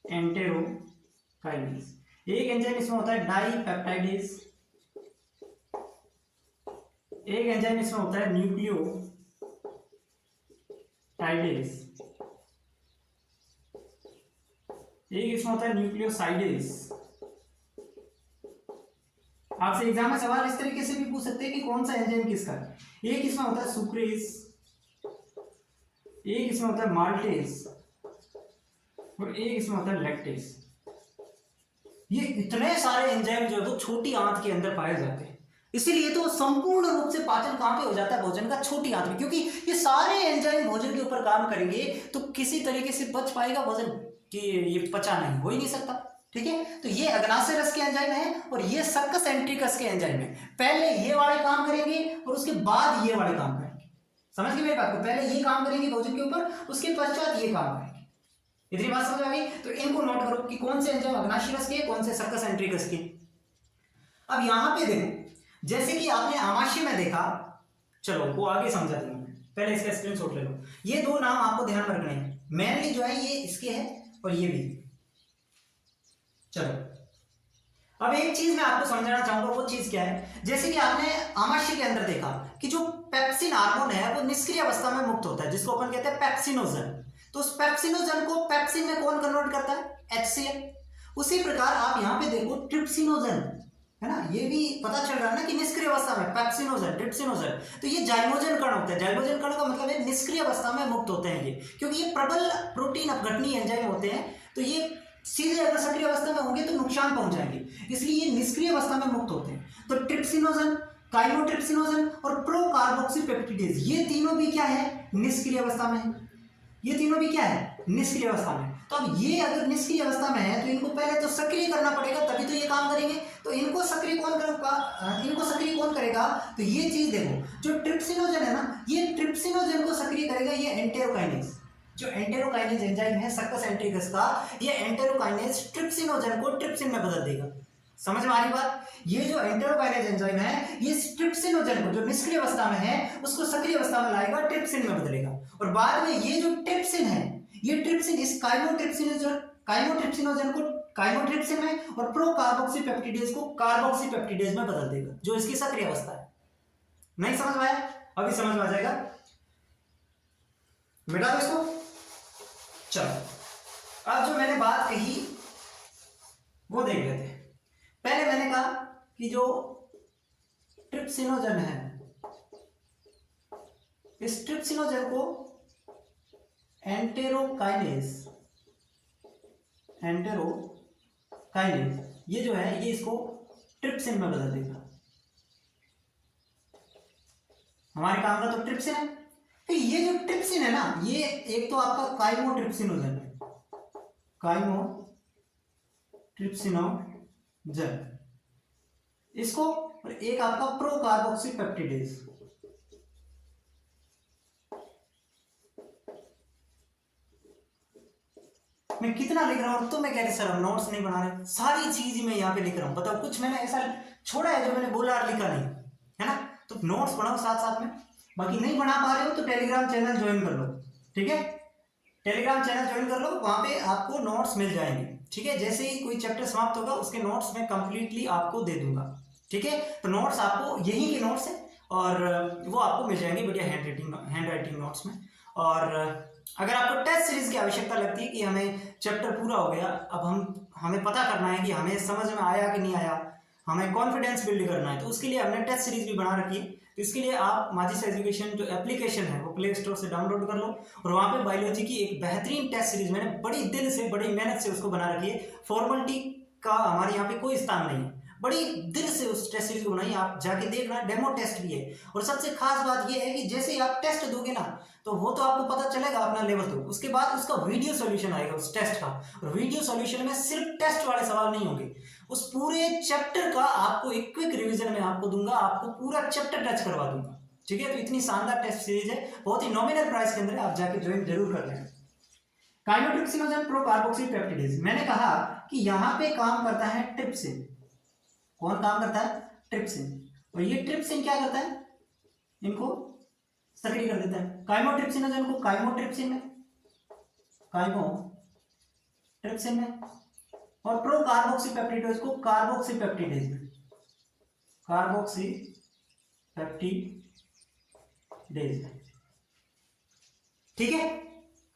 एंटेरोकाइनेज। एक एंजाइम इसमें होता है डाइपेप्टाइडेज, एक एंजाइम इसमें होता है न्यूक्लियोटाइडेज, एक इसमें होता है न्यूक्लियोसाइडेज। आपसे एग्जाम में सवाल इस तरीके से भी पूछ सकते हैं कि कौन सा एंजाइम किसका है। एक इसमें होता है सुक्रेज, एक इसमें होता है माल्टेज, और एक इसमें होता है लैक्टेज। ये इतने सारे एंजाइम जो है वो छोटी आंत के अंदर पाए जाते हैं। इसीलिए तो संपूर्ण रूप से पाचन कहां पे हो जाता है, भोजन का छोटी आंत में, क्योंकि ये सारे एंजाइम भोजन के ऊपर काम करेंगे तो किसी तरीके से बच पाएगा भोजन कि ये पचा नहीं, हो ही नहीं सकता। ठीक है, तो ये अग्नाशय रस के एंजाइम है और ये सक्कस एंट्रिकस के एंजाइम है। पहले ये वाले काम करेंगे और उसके बाद ये वाले काम करेंगे। समझ गए मेरी बात को? पहले ये काम करेंगे भोजन के ऊपर, उसके पश्चात ये काम करेंगे। इतनी बात समझ आ गई? तो इनको नोट करो कि कौन से एंजाइम अग्नाशय रस के, कौन से सक्कस एंट्रिकस के। अब यहां पे देखो, जैसे कि आपने आमाशय में देखा, चलो वो आगे समझा दूंगा, पहले इसका स्क्रीनशॉट ले लो। ये दो नाम आपको ध्यान रखने हैं, मेनली जो है ये इसके है और ये भी। चलो अब एक चीज मैं आपको समझाना चाहूंगा, वो चीज क्या है, जैसे कि आपने आमाशय के अंदर देखा कि जो पेप्सिन हार्मोन है वो निष्क्रिय अवस्था में मुक्त होता है, जिसको अपन कहते हैं पेप्सिनोजन। तो उस पेप्सिनोजन को पेप्सिन में कौन कन्वर्ट करता है? HCl। उसी प्रकार आप यहां पे देखो ट्रिप्सिनोजन है ना, ये भी पता चल रहा है ना कि निष्क्रिय अवस्था में पेप्सिनोजन, ट्रिप्सिनोजन, तो ये जाइमोजन कण होता है। जाइमोजन कण का मतलब है निष्क्रिय अवस्था में मुक्त होते हैं ये, क्योंकि ये प्रबल प्रोटीन अपघटनीय एंजाइम होते हैं, तो ये सीधे अगर सक्रिय अवस्था में होंगे तो नुकसान पहुंचाएंगे, इसलिए ये निष्क्रिय अवस्था में मुक्त होते हैं। तो ट्रिप्सिनोजन, काइमोट्रिप्सिनोजन और प्रोकार्बोक्सीपेप्टिडेज, ये तीनों भी क्या है? निष्क्रिय अवस्था में है। ये तीनों भी क्या है? निष्क्रिय अवस्था में। तो अब ये अगर निष्क्रिय अवस्था में है तो इनको पहले तो सक्रिय करना पड़ेगा, तभी तो ये काम करेंगे। तो इनको सक्रिय कौन करेगा? इनको सक्रिय कौन करेगा? तो ये चीज देखो, जो ट्रिप्सिनोजन है ना, ये ट्रिप्सिनोजन को सक्रिय करेगा ये एंटेरोकाइनेज। जो एंटेरोकाइनेज एंजाइम है सक्कस एंट्रिकस का, ये एंटेरोकाइनेज ट्रिप्सिनोजन को ट्रिप्सिन में बदल देगा। समझ में आ रही बात? ये जो एंटेरोकाइनेज एंजाइम है ये ट्रिप्सिनोजन को, जो निष्क्रिय अवस्था में है, उसको सक्रिय अवस्था में लाएगा, ट्रिप्सिन में बदलेगा। और बाद में ये जो ट्रिप्सिन है, ये ट्रिप्सिन इस काइमोट्रिप्सिनोजन को काइमोट्रिप्सिन में और प्रोकार्बोक्सीपेप्टिडेज को कार्बोक्सीपेप्टिडेज में बदल देगा, जो इसकी सक्रिय अवस्था है। नहीं समझ में आया? अभी समझ में आ जाएगा, मिटा दो इसको। चलो अब जो मैंने बात कही वो देख लेते हैं। पहले मैंने कहा कि जो ट्रिप्सिनोजन है, इस ट्रिप्सिनोजन को एंटेरोकाइनेज ये जो है ये इसको ट्रिप्सिन में बदल देगा। हमारे काम का तो ट्रिप्सिन है। फिर ये जो ट्रिप्सिन है ना, ये एक तो आपका काइमोट्रिप्सिनोजन है, काइमोट्रिप्सिनोजन, इसको, और एक आपका प्रोकार्बोक्सीपेप्टिडेज। मैं कितना लिख रहा हूं, तो मैं कह रही सर हम नोट्स नहीं बना रहे, सारी चीज मैं यहाँ पे लिख रहा हूं। बताओ कुछ मैंने ऐसा छोड़ा है जो मैंने बोला और लिखा नहीं है ना? तो नोट्स बनाओ साथ साथ में। बाकी नहीं बना पा रहे हो तो टेलीग्राम चैनल ज्वाइन कर लो, ठीक है? टेलीग्राम चैनल ज्वाइन कर लो, वहां पे आपको नोट्स मिल जाएंगे, ठीक है? जैसे ही कोई चैप्टर समाप्त होगा उसके नोट्स मैं कंप्लीटली आपको दे दूंगा, ठीक है? तो नोट्स आपको यहीं के नोट्स है और वो आपको मिल जाएंगे बढ़िया हैंड राइटिंग नोट्स में। और अगर आपको टेस्ट सीरीज की आवश्यकता लगती है कि हमें चैप्टर पूरा हो गया, अब हमें पता करना है कि हमें समझ में आया कि नहीं आया, हमें कॉन्फिडेंस बिल्ड करना है, तो उसके लिए हमने टेस्ट सीरीज भी बना रखी है। तो इसके लिए आप माजिस एजुकेशन जो एप्लीकेशन है वो प्ले स्टोर से डाउनलोड कर लो और वहाँ पे बायोलॉजी की एक बेहतरीन टेस्ट सीरीज मैंने बड़ी दिल से, बड़ी मेहनत से उसको बना रखी है। फॉर्मेलिटी का हमारे यहाँ पे कोई स्थान नहीं है, बड़ी दिल से उस टेस्ट सीरीज को बनाई, आप जाके देखना। डेमो टेस्ट भी है और सबसे खास बात यह है कि जैसे ही आप टेस्ट दोगे ना तो वो तो आपको पता चलेगा अपना लेवल, तो उसके बाद उसका वीडियो सॉल्यूशन आएगा उस टेस्ट का, और वीडियो सॉल्यूशन में सिर्फ टेस्ट वाले सवाल नहीं होंगे, उस पूरे चैप्टर का आपको एक क्विक रिवीजन में आपको दूंगा, आपको पूरा चैप्टर टच करवा दूंगा, ठीक है? तो इतनी शानदार टेस्ट सीरीज है, बहुत ही नॉमिनल प्राइस के अंदर, आप जाके ज्वाइन जरूर कर लेना। काइमोट्रिप्सिनोजन प्रोकार्बोक्सीपेप्टिडेज, मैंने कहा कि यहाँ पे काम करता है ट्रिप्सिन। कौन काम करता है? ट्रिप्सिन। और ये ट्रिप्सिन क्या करता है? इनको सक्रिय कर देता है। काइमोट्रिप्सिनोजन को काइमोट्रिप्सिन में, और प्रोकार्बोक्सीपेप्टिडेज को कार्बोक्सीपेप्टिडेज में, ठीक है?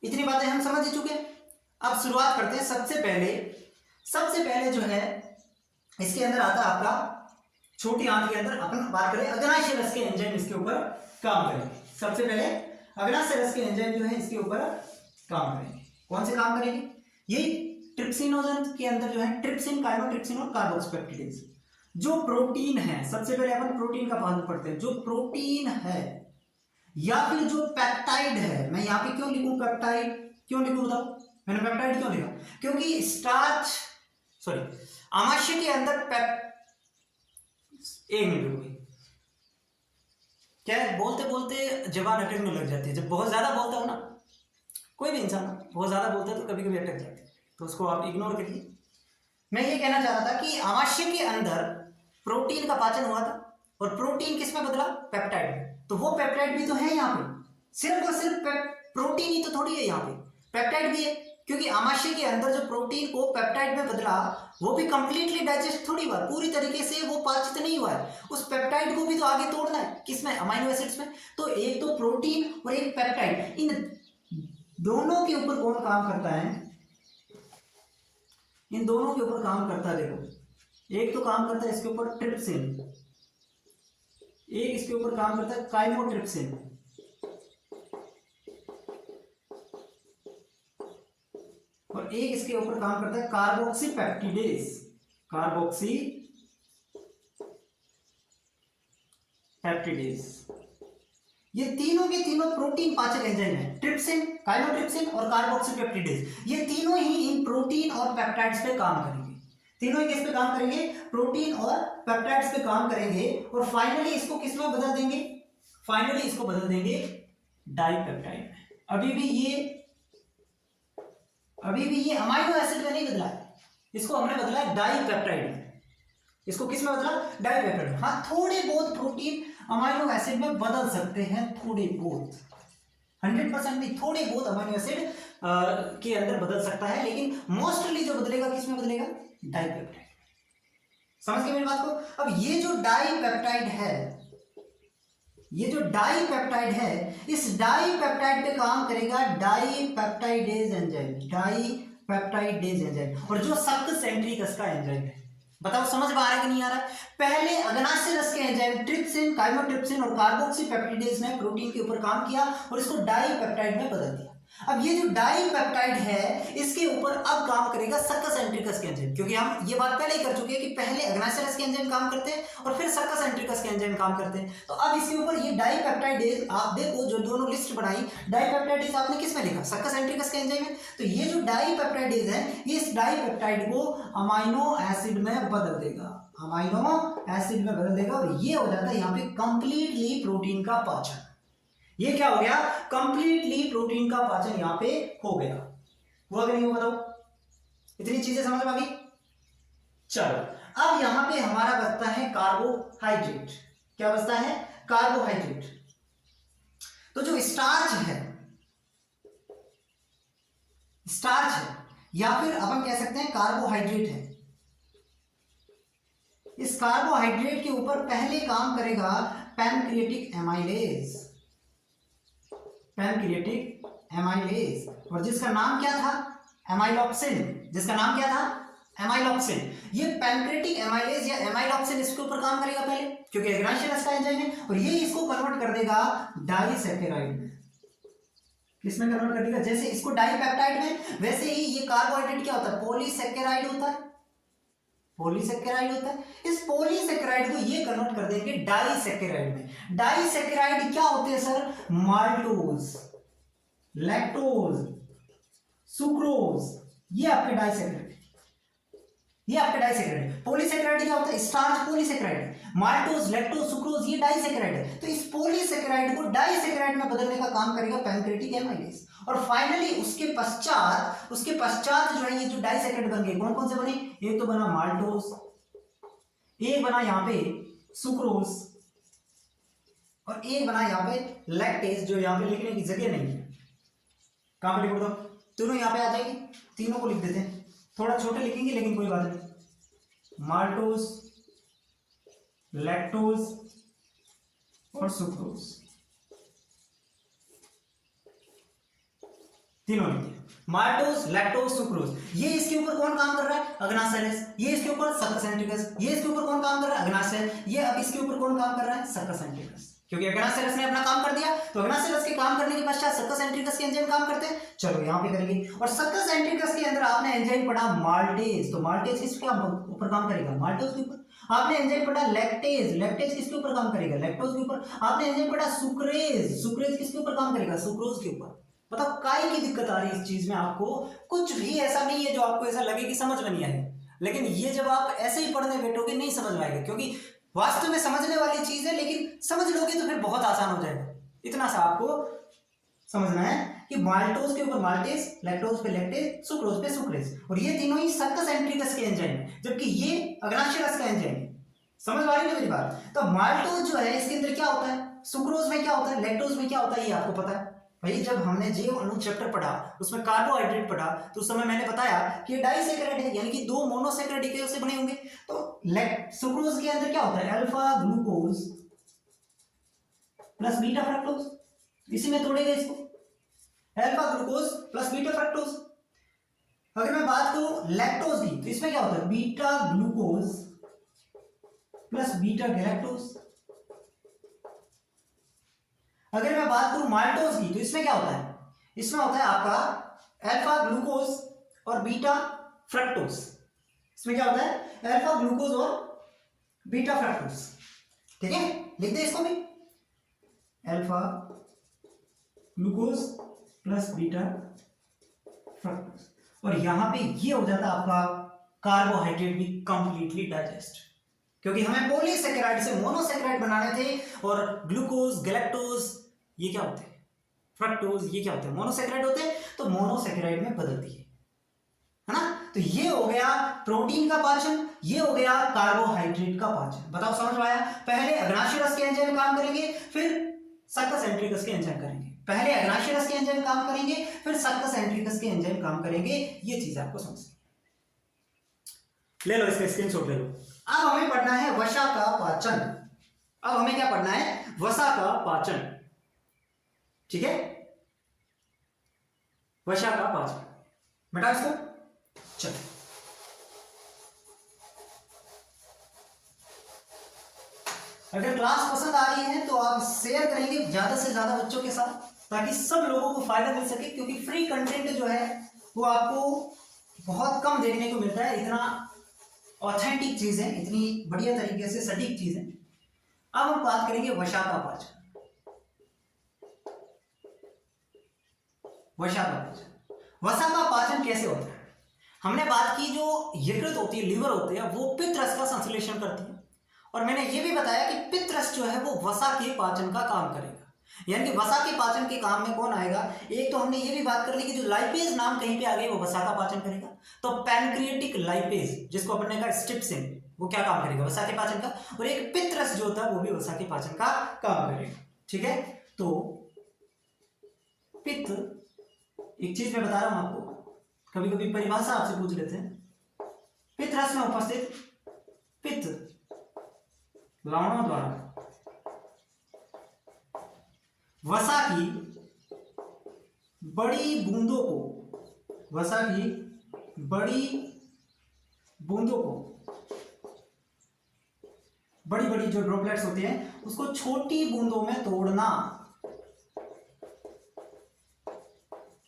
इतनी बातें हम समझ ही चुके हैं। अब शुरुआत करते हैं। सबसे पहले जो है इसके अंदर आता है आपका छोटी आंत के अंदर, अपन बात करें अग्नाशय रस के एंजाइम इसके ऊपर काम करेंगे। सबसे पहले अग्नाशय रस के एंजाइम जो है इसके ऊपर काम करेंगे। कौन से काम करेंगे? ये ट्रिप्सिनोजन के अंदर जो है ट्रिप्सिन, काइमोट्रिप्सिन और कार्बोक्सीपेप्टिडेज। जो प्रोटीन है, सबसे पहले अपन प्रोटीन का पहलू पढ़ते हैं। जो प्रोटीन है या फिर जो पेप्टाइड है, मैं यहाँ पे क्यों लिखूं पेप्टाइड, क्यों लिखूं बताओ, मैंने पेप्टाइड क्यों लिखा, क्योंकि स्टार्च सॉरी आमाशय के अंदर एक मिनट रुको, क्या है बोलते बोलते जबान अटकने लग जाती है। जब बहुत ज्यादा बोलता हूं ना, कोई भी इंसान बहुत ज्यादा बोलता है तो कभी कभी अटक जाती है, तो उसको आप इग्नोर करिए। मैं ये कहना चाह रहा था कि आमाशय के अंदर प्रोटीन का पाचन हुआ था और प्रोटीन किस में बदला, पेप्टाइड में। तो वो पेप्टाइड भी तो है यहाँ पे, सिर्फ और सिर्फ प्रोटीन ही तो थोड़ी है, यहाँ पे पेप्टाइड भी है, क्योंकि आमाशय के अंदर जो प्रोटीन को पेप्टाइड में बदला वो भी कंप्लीटली डाइजेस्ट थोड़ी हुआ, पूरी तरीके से वो पाचित नहीं हुआ है। उस पेप्टाइड को भी तो आगे तोड़ना है, किसमें, अमीनो एसिड्स में। तो एक तो प्रोटीन और एक पेप्टाइड, इन दोनों के ऊपर कौन काम करता है, इन दोनों के ऊपर काम करता है। देखो एक तो काम करता है इसके ऊपर ट्रिप्सिन, एक इसके ऊपर काम करता है काइमोट्रिप्सिन, और एक इसके ऊपर काम करता है कार्बोक्सीपेप्टिडेज, ये तीनों के तीनों प्रोटीन पाचक एंजाइम है, ट्रिप्सिन, काइमोट्रिप्सिन और कार्बोक्सीपेप्टिडेज। ये तीनों ही इन प्रोटीन और पेप्टाइड्स पे काम करेंगे, तीनों ही किस पे काम करेंगे, प्रोटीन और पेप्टाइड्स पे काम करेंगे, और फाइनली इसको किस में बदल देंगे, फाइनली इसको बदल देंगे डाइपेप्टाइड में। अभी भी ये अमीनो एसिड में नहीं बदला है, इसको हमने बदला है डाइपेप्टाइड में। इसको किस में बदला, डाइपेप्टाइड। हाँ, थोड़े बहुत प्रोटीन अमीनो एसिड में बदल सकते हैं, थोड़े बहुत, 100% नहीं, थोड़े बहुत अमीनो एसिड के अंदर बदल सकता है, लेकिन मोस्टली जो बदलेगा किस में बदलेगा, डाइपेप्टाइड। समझ गए मेरी बात को। अब ये जो डाइपेप्टाइड है, ये जो डाइपेप्टाइड है, इस डाइपेप्टाइड पे काम करेगा डाइपेप्टाइडेज एंजाइम, डाइपेप्टाइडेज एंजाइम, और जो सक्स सेंट्रिकस का एंजाइम है। बताओ समझ में आ रहा है कि नहीं आ रहा है। पहले अग्नाशय रस के एंजाइम ट्रिप्सिन, काइमोट्रिप्सिन और कार्बोक्सीपेप्टिडेज ने प्रोटीन के ऊपर काम किया और इसको डाइपेप्टाइड में बदल दिया। अब ये जो डाइपेप्टाइड है, इसके ऊपर अब काम करेगा सक्स सेंट्रिकस के एंजाइम, क्योंकि हम ये बात पहले ही कर चुके हैं कि पहले अग्नाशय रस के एंजाइम काम करते हैं और फिर सक्स सेंट्रिकस के एंजाइम काम करते हैं। तो अब इसके ऊपर ये डाइपेप्टाइडेज, आप देखो जो दोनों लिस्ट बनाई, डाइपेप्टाइडेज आपने किस में लिखा, सक्स सेंट्रिकस के एंजाइम में। तो ये जो डाइपेप्टाइडेज है, ये इस डाइपेप्टाइड को अमीनो एसिड में बदल देगा, अमीनो एसिड में बदल देगा, और ये हो जाता है यहाँ पे कंप्लीटली प्रोटीन का पाचन। ये क्या हो गया, कंप्लीटली प्रोटीन का पाचन यहाँ पे हो गया। हुआ कि नहीं हुआ बताओ, इतनी चीजें समझ में आ गई। चलो अब यहां पे हमारा बचता है कार्बोहाइड्रेट। क्या बचता है, कार्बोहाइड्रेट। तो जो स्टार्च है या फिर अपन कह सकते हैं कार्बोहाइड्रेट है, इस कार्बोहाइड्रेट के ऊपर पहले काम करेगा पैनक्रिएटिक एमाइलेज, और जिसका नाम क्या था, एमाइलोप्सिन, जिसका नाम क्या था, एमाइलोप्सिन। ये पैनक्रिएटिक एमाइलेज या एमाइलोप्सिन इसके ऊपर काम करेगा पहले, क्योंकि अग्नाशय रस का एंजाइम है, और ये इसको कन्वर्ट कर देगा डाइसैकेराइड में। किसमें कन्वर्ट कर देगा, जैसे इसको डाइपेप्टाइड में, वैसे ही ये कार्बोहाइड्रेट क्या होता है, पॉलीसैकेराइड होता है, इस पॉलीसैकेराइड को ये कन्वर्ट कर देंगे डाइसैकेराइड में। डाइसैकेराइड क्या होते हैं सर, माल्टोज, लैक्टोज, सुक्रोज, ये आपके डाइसैकेराइड। पॉलीसैकेराइड क्या होता है, starch polysaccharide, maltose, lactose, sucrose, ये डाइसैकेराइड है। तो इस पॉलीसैकेराइड को डाइसैकेराइड में बदलने का काम करेगा पैनक्रिएटिक एमाइलेज, और फाइनली उसके पश्चात जो है ये जो डाइसैकेराइड बन गए, कौन कौन से बने, एक तो बना माल्टोज, एक बना यहाँ पे सुक्रोज, और एक बना यहाँ पे लैक्टेज, जो यहाँ पे लिखने की जगह नहीं है। कहां पे लिख दो, तीनों यहाँ पे आ जाएगी, तीनों को लिख देते हैं, थोड़ा छोटे लिखेंगे लेकिन कोई बात नहीं। माल्टोज, लैक्टोज और सुक्रोज, तीनों लिखिए, माल्टोज, लैक्टोज, सुक्रोज। ये इसके ऊपर कौन काम कर रहा है, अग्नाशय रस, ये इसके ऊपर सक्स सेंट्रिकस, ये इसके ऊपर कौन काम कर रहा है, अग्नाशय, ये अब इसके ऊपर कौन काम कर रहा है, सक्स सेंट्रिकस, क्योंकि अग्नाशय रस ने अपना काम कर दिया। तो अग्नाशय रस के काम करने के पश्चात सक्स सेंट्रिकस के एंजाइम काम करते हैं। चलो यहाँ पे करेंगे, और सक्स सेंट्रिकस के अंदर आपने एंजाइम पढ़ा माल्टेज, तो माल्टेज किसके ऊपर काम करेगा, माल्टोज के ऊपर। आपने एंजाइम पढ़ा लैक्टेज, लैक्टेज किसके ऊपर काम करेगा? लैक्टोज के ऊपर। आपने एंजाइम पढ़ा सुक्रेज, सुक्रेज किसके ऊपर काम करेगा? सुक्रोज के ऊपर। बताओ काय की दिक्कत आ रही है इस चीज में आपको? कुछ भी ऐसा नहीं है जो आपको ऐसा लगे कि समझ में नहीं आए, लेकिन ये जब आप ऐसे ही पढ़ने बैठोगे नहीं समझ में आएगा, क्योंकि वास्तव में समझने वाली चीज है, लेकिन समझ लोगे तो फिर बहुत आसान हो जाएगा। इतना सा आपको समझना है कि माल्टोज के ऊपर माल्टेज, लैक्टोज पे लैक्टेज, सुक्रोज पे सुक्रेज, और ये तीनों ही सक्कस एंट्रिकस के एंजाइम है, जबकि ये अग्नाशय रस का एंजाइम है। समझ आ रही है मेरी बात? तो माल्टोज जो है इसके अंदर क्या होता है, सुक्रोज में क्या होता है, लैक्टोज में क्या होता है, ये आपको पता है भाई। जब हमने जैव अणु चैप्टर पढ़ा उसमें कार्बोहाइड्रेट पढ़ा तो उस समय मैंने बताया कि ये डाइसैकेराइड है, यानी कि दो मोनोसैकेराइड इकाइयों से बने होंगे। तो सुक्रोज के अंदर क्या होता है, alpha glucose plus beta fructose, इसी में तोड़ेगा इसको, alpha glucose plus beta fructose. अगर मैं बात करूं लैक्टोज की तो इसमें क्या होता है, beta glucose plus beta galactose. अगर मैं बात करूं माल्टोज की तो इसमें क्या होता है, इसमें होता है आपका अल्फा ग्लूकोज और बीटा फ्रक्टोज। इसमें क्या होता है, अल्फा ग्लूकोज और बीटा फ्रक्टोज। ठीक है, लिख दे इसको भी, alpha glucose plus beta fructose. और यहां पे ये हो जाता है आपका कार्बोहाइड्रेट भी कंप्लीटली डाइजेस्ट, क्योंकि हमें पॉलीसैकेराइड से मोनोसैकेराइड बनाने थे, और ग्लूकोज गैलेक्टोज ये क्या होते हैं, फ्रक्टोज ये क्या होते हैं, मोनोसैकेराइड होते हैं, तो मोनोसैकेराइड में बदलती है ना। तो ये हो गया प्रोटीन का पाचन, ये हो गया कार्बोहाइड्रेट का पाचन। बताओ समझ में आया? पहले अग्नाशय रस के एंजाइम काम करेंगे, फिर सक्कस एंट्रिकस के एंजाइम करेंगे। पहले अग्नाशय रस के एंजाइम काम करेंगे, फिर सक्कस एंट्रिकस के एंजाइम काम करेंगे। ये चीज आपको समझनी ले लो, इसका स्क्रीनशॉट ले लो। अब हमें पढ़ना है वसा का पाचन। अब हमें क्या पढ़ना है, वसा का पाचन। ठीक है, वसा का पाचन, बेटा इसको चलो। अगर क्लास पसंद आ रही है तो आप शेयर करेंगे ज्यादा से ज्यादा बच्चों के साथ, ताकि सब लोगों को फायदा मिल सके, क्योंकि फ्री कंटेंट जो है वो आपको बहुत कम देखने को मिलता है। इतना ऑथेंटिक चीज है, इतनी बढ़िया तरीके से सटीक चीज है। अब हम बात करेंगे वसा का पाचन। वसा का पाचन, वसा का पाचन कैसे होता है? हमने बात की जो यकृत होती है, लीवर होती है, वो पित्त रस का संश्लेषण करती है, और मैंने ये भी बताया कि पित्त रस जो है वो वसा के पाचन का काम करेगा। यानी कि वसा के पाचन के काम में कौन आएगा? एक तो हमने ये भी बात कर ली कि जो लाइपेज नाम कहीं पे आ गई वो वसा का पाचन करेगा। तो पैनक्रिएटिक लाइपेज, जिसको अपन ने कहा स्ट्रिप्सिन, वो क्या काम करेगा? वसा के पाचन का। और एक पित्त रस जो होता है वो भी वसा के पाचन का काम करेगा। ठीक है, तो पित्त, एक चीज मैं बता रहा हूं आपको, कभी कभी परिभाषा आपसे पूछ लेते हैं। पित्त रस में उपस्थित पित्त लवणों द्वारा वसा की बड़ी बूंदों को, वसा की बड़ी बूंदों को, बड़ी बड़ी जो ड्रॉपलेट्स होती हैं उसको छोटी बूंदों में तोड़ना,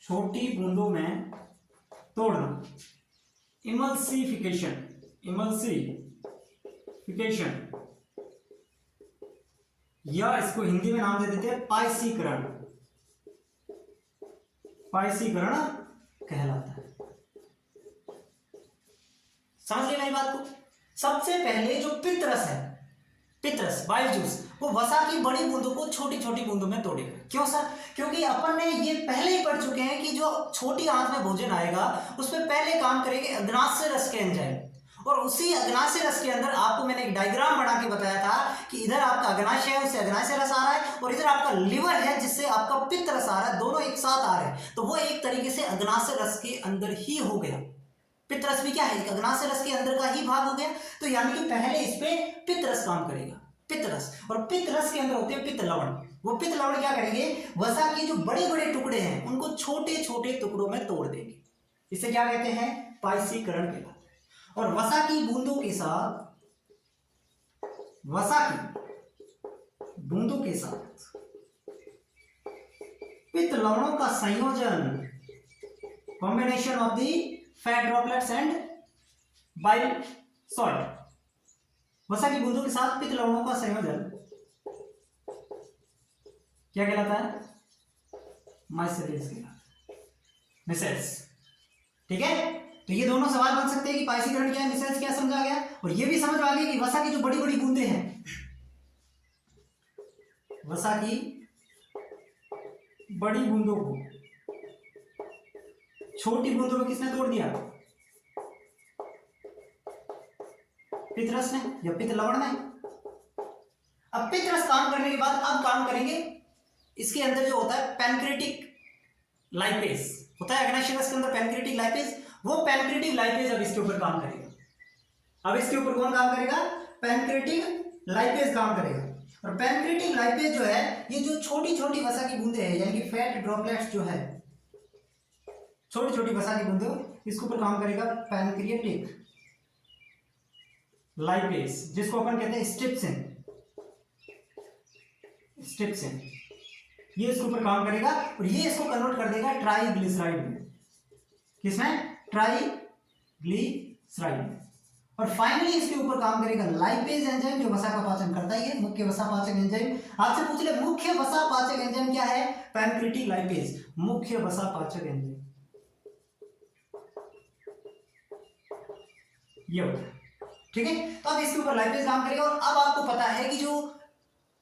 छोटी बूंदों में तोड़ना, इमल्सिफिकेशन, इमल्सिफिकेशन, या इसको हिंदी में नाम दे देते हैं पायसीकरण, पायसीकरण कहलाता है। समझ गए मेरी बात को? सबसे पहले जो पित्त रस है, पित्त रस बाइल जूस, वो वसा की बड़ी बूंदों को छोटी छोटी बूंदों में तोड़ेगा। क्यों सर? क्योंकि अपन ने ये पहले ही पढ़ चुके हैं कि जो छोटी आंत में भोजन आएगा उसमें पहले काम करेंगे अग्नाशय रस के एंजाइम, और उसी अग्नाशय रस के अंदर आपको मैंने एक डायग्राम बना के बताया था कि इधर आपका अग्नाशय है, उससे अग्नाशय रस आ रहा है, और इधर आपका लिवर है जिससे आपका पित्त रस आ रहा है, दोनों एक साथ आ रहे हैं। तो वो एक तरीके से अग्नाशय रस के अंदर ही हो गया। पित्त रस भी क्या है, अग्नाशय रस के अंदर का ही भाग हो गया। तो यानी कि पहले इस पे पित्त रस काम करेगा, पित्त रस। और पित्त रस के अंदर होते हैं पित्त लवण। वो पित्त लवण क्या करेंगे, वसा के जो बड़े बड़े टुकड़े हैं उनको छोटे छोटे टुकड़ों में तोड़ देंगे। इसे क्या कहते हैं, पायसीकरण कहलाता है। और वसा की बूंदों के साथ, वसा की बूंदों के साथ पित्त लवणों का संयोजन, combination of the fat droplets and bile salt, वसा की बूंदों के साथ पित्त लवणों का संयोजन क्या कहलाता है? माइसेल्स कहलाता है, मिसेल्स। ठीक है, तो ये दोनों सवाल बन सकते हैं कि पाइसीकरण क्या है, मिसेल्स क्या, समझा गया। और ये भी समझ आ गई कि वसा की जो बड़ी बड़ी बूंदें हैं, वसा की बड़ी बूंदों को छोटी बूंदों में किसने तोड़ दिया? पितरस ने या पित्त लवण ने। अब पितरस काम करने के बाद अब काम करेंगे इसके अंदर जो होता है पैनक्रेटिक लाइपेज होता है, एग्नाशियस के अंदर पैनक्रेटिक लाइपेज, वो पैनक्रेटिक लाइपेज अब इसके ऊपर काम करेगा। अब इसके ऊपर कौन काम करेगा? पैनक्रेटिक लाइपेज काम करेगा। और पैनक्रेटिक लाइपेज जो है, ये जो छोटी छोटी वसा की बूंदें हैं, यानी कि फैट ड्रॉपलेट्स जो है, छोटी छोटी वसा की बूंदें, इसके ऊपर काम करेगा पैनक्रिएटिक लाइपेज, जिसको अपन कहते हैं स्ट्रिप्सिन। स्ट्रिप्सिन ये इसके ऊपर काम करेगा और ये इसको कन्वर्ट कर देगा ट्राइग्लिसराइड में। किसमें? ट्राइग्लिसराइड में। और फाइनली इसके ऊपर काम करेगा लाइपेज एंजाइम, जो वसा का पाचन करता ही है, मुख्य वसा पाचक एंजाइम। आपसे पूछ ले मुख्य वसा पाचक एंजाइम क्या है? पैनक्रेटिक लाइपेज, मुख्य वसा पाचक एंजाइम ये होता है। ठीक है, तो अब इसके ऊपर लाइपेज काम करेगा। और अब आपको पता है कि जो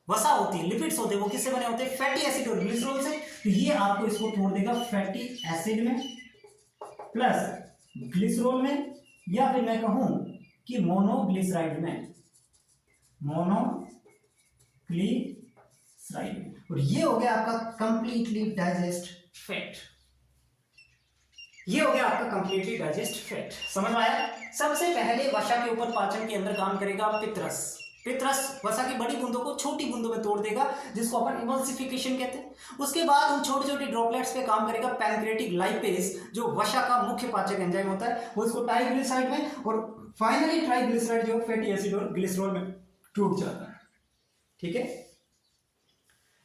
वसा होती है, लिपिड्स होते हैं, वो किससे बने होते हैं? फैटी एसिड और ग्लिसरॉल से। तो ये आपको इसको तोड़ देगा फैटी एसिड में प्लस ग्लिसरॉल में, या फिर मैं कहूं कि मोनोग्लिसराइड में, मोनोग्लिसराइड में। और ये हो गया आपका कंप्लीटली डाइजेस्ट फैट। ये हो गया आपका कंप्लीटली डाइजेस्ट फैट। समझ में आया? सबसे पहले वसा के ऊपर पाचन के अंदर काम करेगा पितरस। पितरस वसा की बड़ी बूंदों को छोटी बूंदों में तोड़ देगा, जिसको अपन इमल्सिफिकेशन कहते हैं। उसके बाद उन छोटे छोटे ड्रॉपलेट्स पे काम करेगा पैनक्रेटिक लाइपेज, जो वसा का मुख्य पाचक एंजाइम होता है, वो इसको ट्राइग्लिसराइड में, और फाइनली ट्राइग्लिसराइड जो फैटी एसिड और ग्लिसरॉल में टूट जाता है। ठीक है,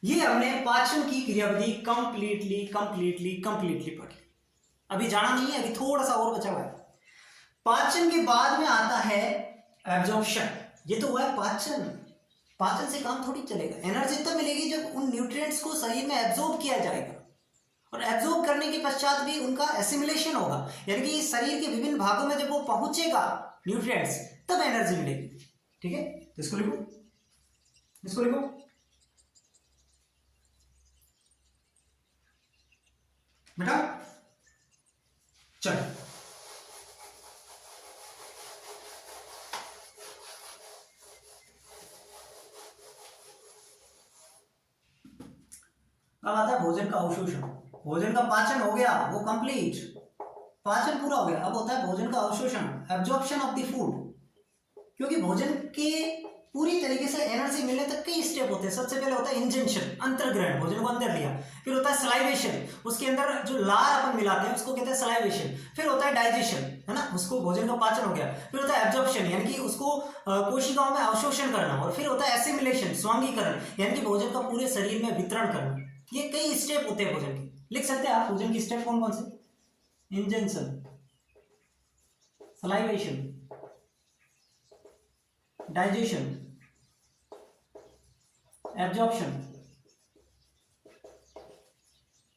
ये हमने पाचन की क्रियाविधि कंप्लीटली पढ़ी। अभी जाना नहीं है, अभी थोड़ा सा और बचा हुआ है। पाचन के बाद में आता है एब्जॉर्प्शन। ये तो हुआ है पाचन। पाचन से काम थोड़ी चलेगा, एनर्जी तब मिलेगी जब उन न्यूट्रिएंट्स को शरीर में एब्जॉर्ब किया जाएगा, और एब्जॉर्ब करने के पश्चात भी उनका एसिमिलेशन होगा, यानी कि शरीर के विभिन्न भागों में जब वो पहुंचेगा न्यूट्रिएंट्स, तब एनर्जी मिलेगी। ठीक है, तो इसको लिखो, इसको लिखो। बेटा चलो, अब आता है भोजन का अवशोषण। भोजन का पाचन हो गया, वो कंप्लीट, पाचन पूरा हो गया। अब होता है भोजन का अवशोषण, एब्जॉर्प्शन ऑफ द फूड। क्योंकि भोजन के पूरी तरीके से एनर्जी मिलने तक कई स्टेप होते हैं। सबसे पहले होता है इंजेक्शन, अंतर्ग्रहण, भोजन को अंदर लिया। फिर होता है सलाइवेशन, उसके अंदर जो लार अपन मिलाते हैं उसको कहते हैं सलाइवेशन। फिर होता है डाइजेशन, है ना, उसको भोजन का पाचन हो गया। फिर होता है एब्जॉर्प्शन, यानी कि उसको कोशिकाओं में अवशोषण करना। और फिर होता है एसिमिलेशन, स्वांगीकरण, यानी कि भोजन का पूरे शरीर में वितरण करना। ये कई स्टेप होते हैं भोजन के। लिख सकते हैं आप भोजन की स्टेप कौन कौन से? इंजेक्शन, सलाइवेशन, डाइजेशन, एब्जॉर्प्शन,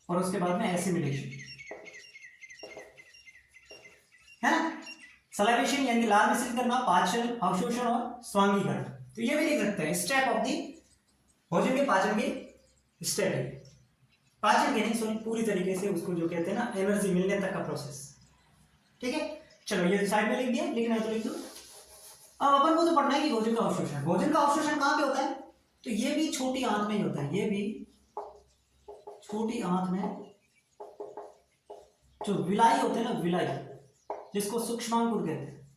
और उसके बाद में एसिमिलेशन, है ना। सलाइवेशन यानी लार मिश्रित करना, पाचन, अवशोषण और स्वांगीकरण। तो ये भी लिख सकते हैं स्टेप ऑफ दी भोजन के पाचन के स्टेप है। पाचन के नहीं, सॉरी, पूरी तरीके से उसको जो कहते हैं ना एनर्जी मिलने तक का प्रोसेस। ठीक है, चलो ये साइड में लिख दिया, लिखना है तो लिख दो। अब अपन को तो पढ़ना है कि भोजन का अवशोषण। भोजन का अवशोषण कहाँ पे होता है? तो ये भी छोटी आंत में ही होता है। ये भी छोटी आंत में जो विलाई होते हैं ना, विलाई, जिसको सूक्ष्मांकुर कहते हैं,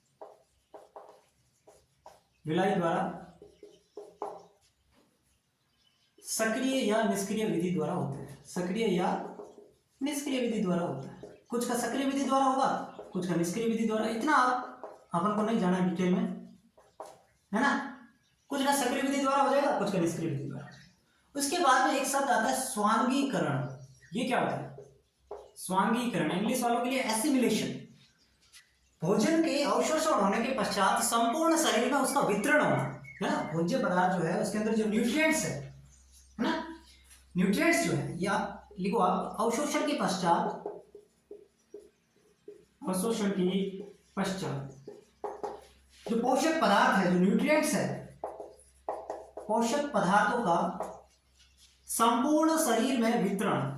विलाई द्वारा सक्रिय या निष्क्रिय विधि द्वारा होते हैं। सक्रिय या निष्क्रिय विधि द्वारा होता है। कुछ का सक्रिय विधि द्वारा होगा, कुछ का निष्क्रिय विधि द्वारा। इतना अपन को नहीं जाना डिटेल में, है ना। कुछ का सक्रिय विधि द्वारा हो जाएगा, कुछ का निष्क्रिय विधि द्वारा। उसके बाद में एक शब्द आता है स्वांगीकरण। ये क्या होता है? स्वांगीकरण इंग्लिश वालों के लिए एसिमिलेशन। भोजन के अवशोषण होने के पश्चात संपूर्ण शरीर में उसका वितरण होना है ना। भोज्य पदार्थ जो है उसके अंदर जो न्यूट्रिएंट्स है ना, न्यूट्रिएंट्स जो है, या लिखो आप, अवशोषण के पश्चात, अवशोषण के पश्चात जो पोषक पदार्थ है, जो न्यूट्रिएंट्स है, पोषक पदार्थों का संपूर्ण शरीर में वितरण,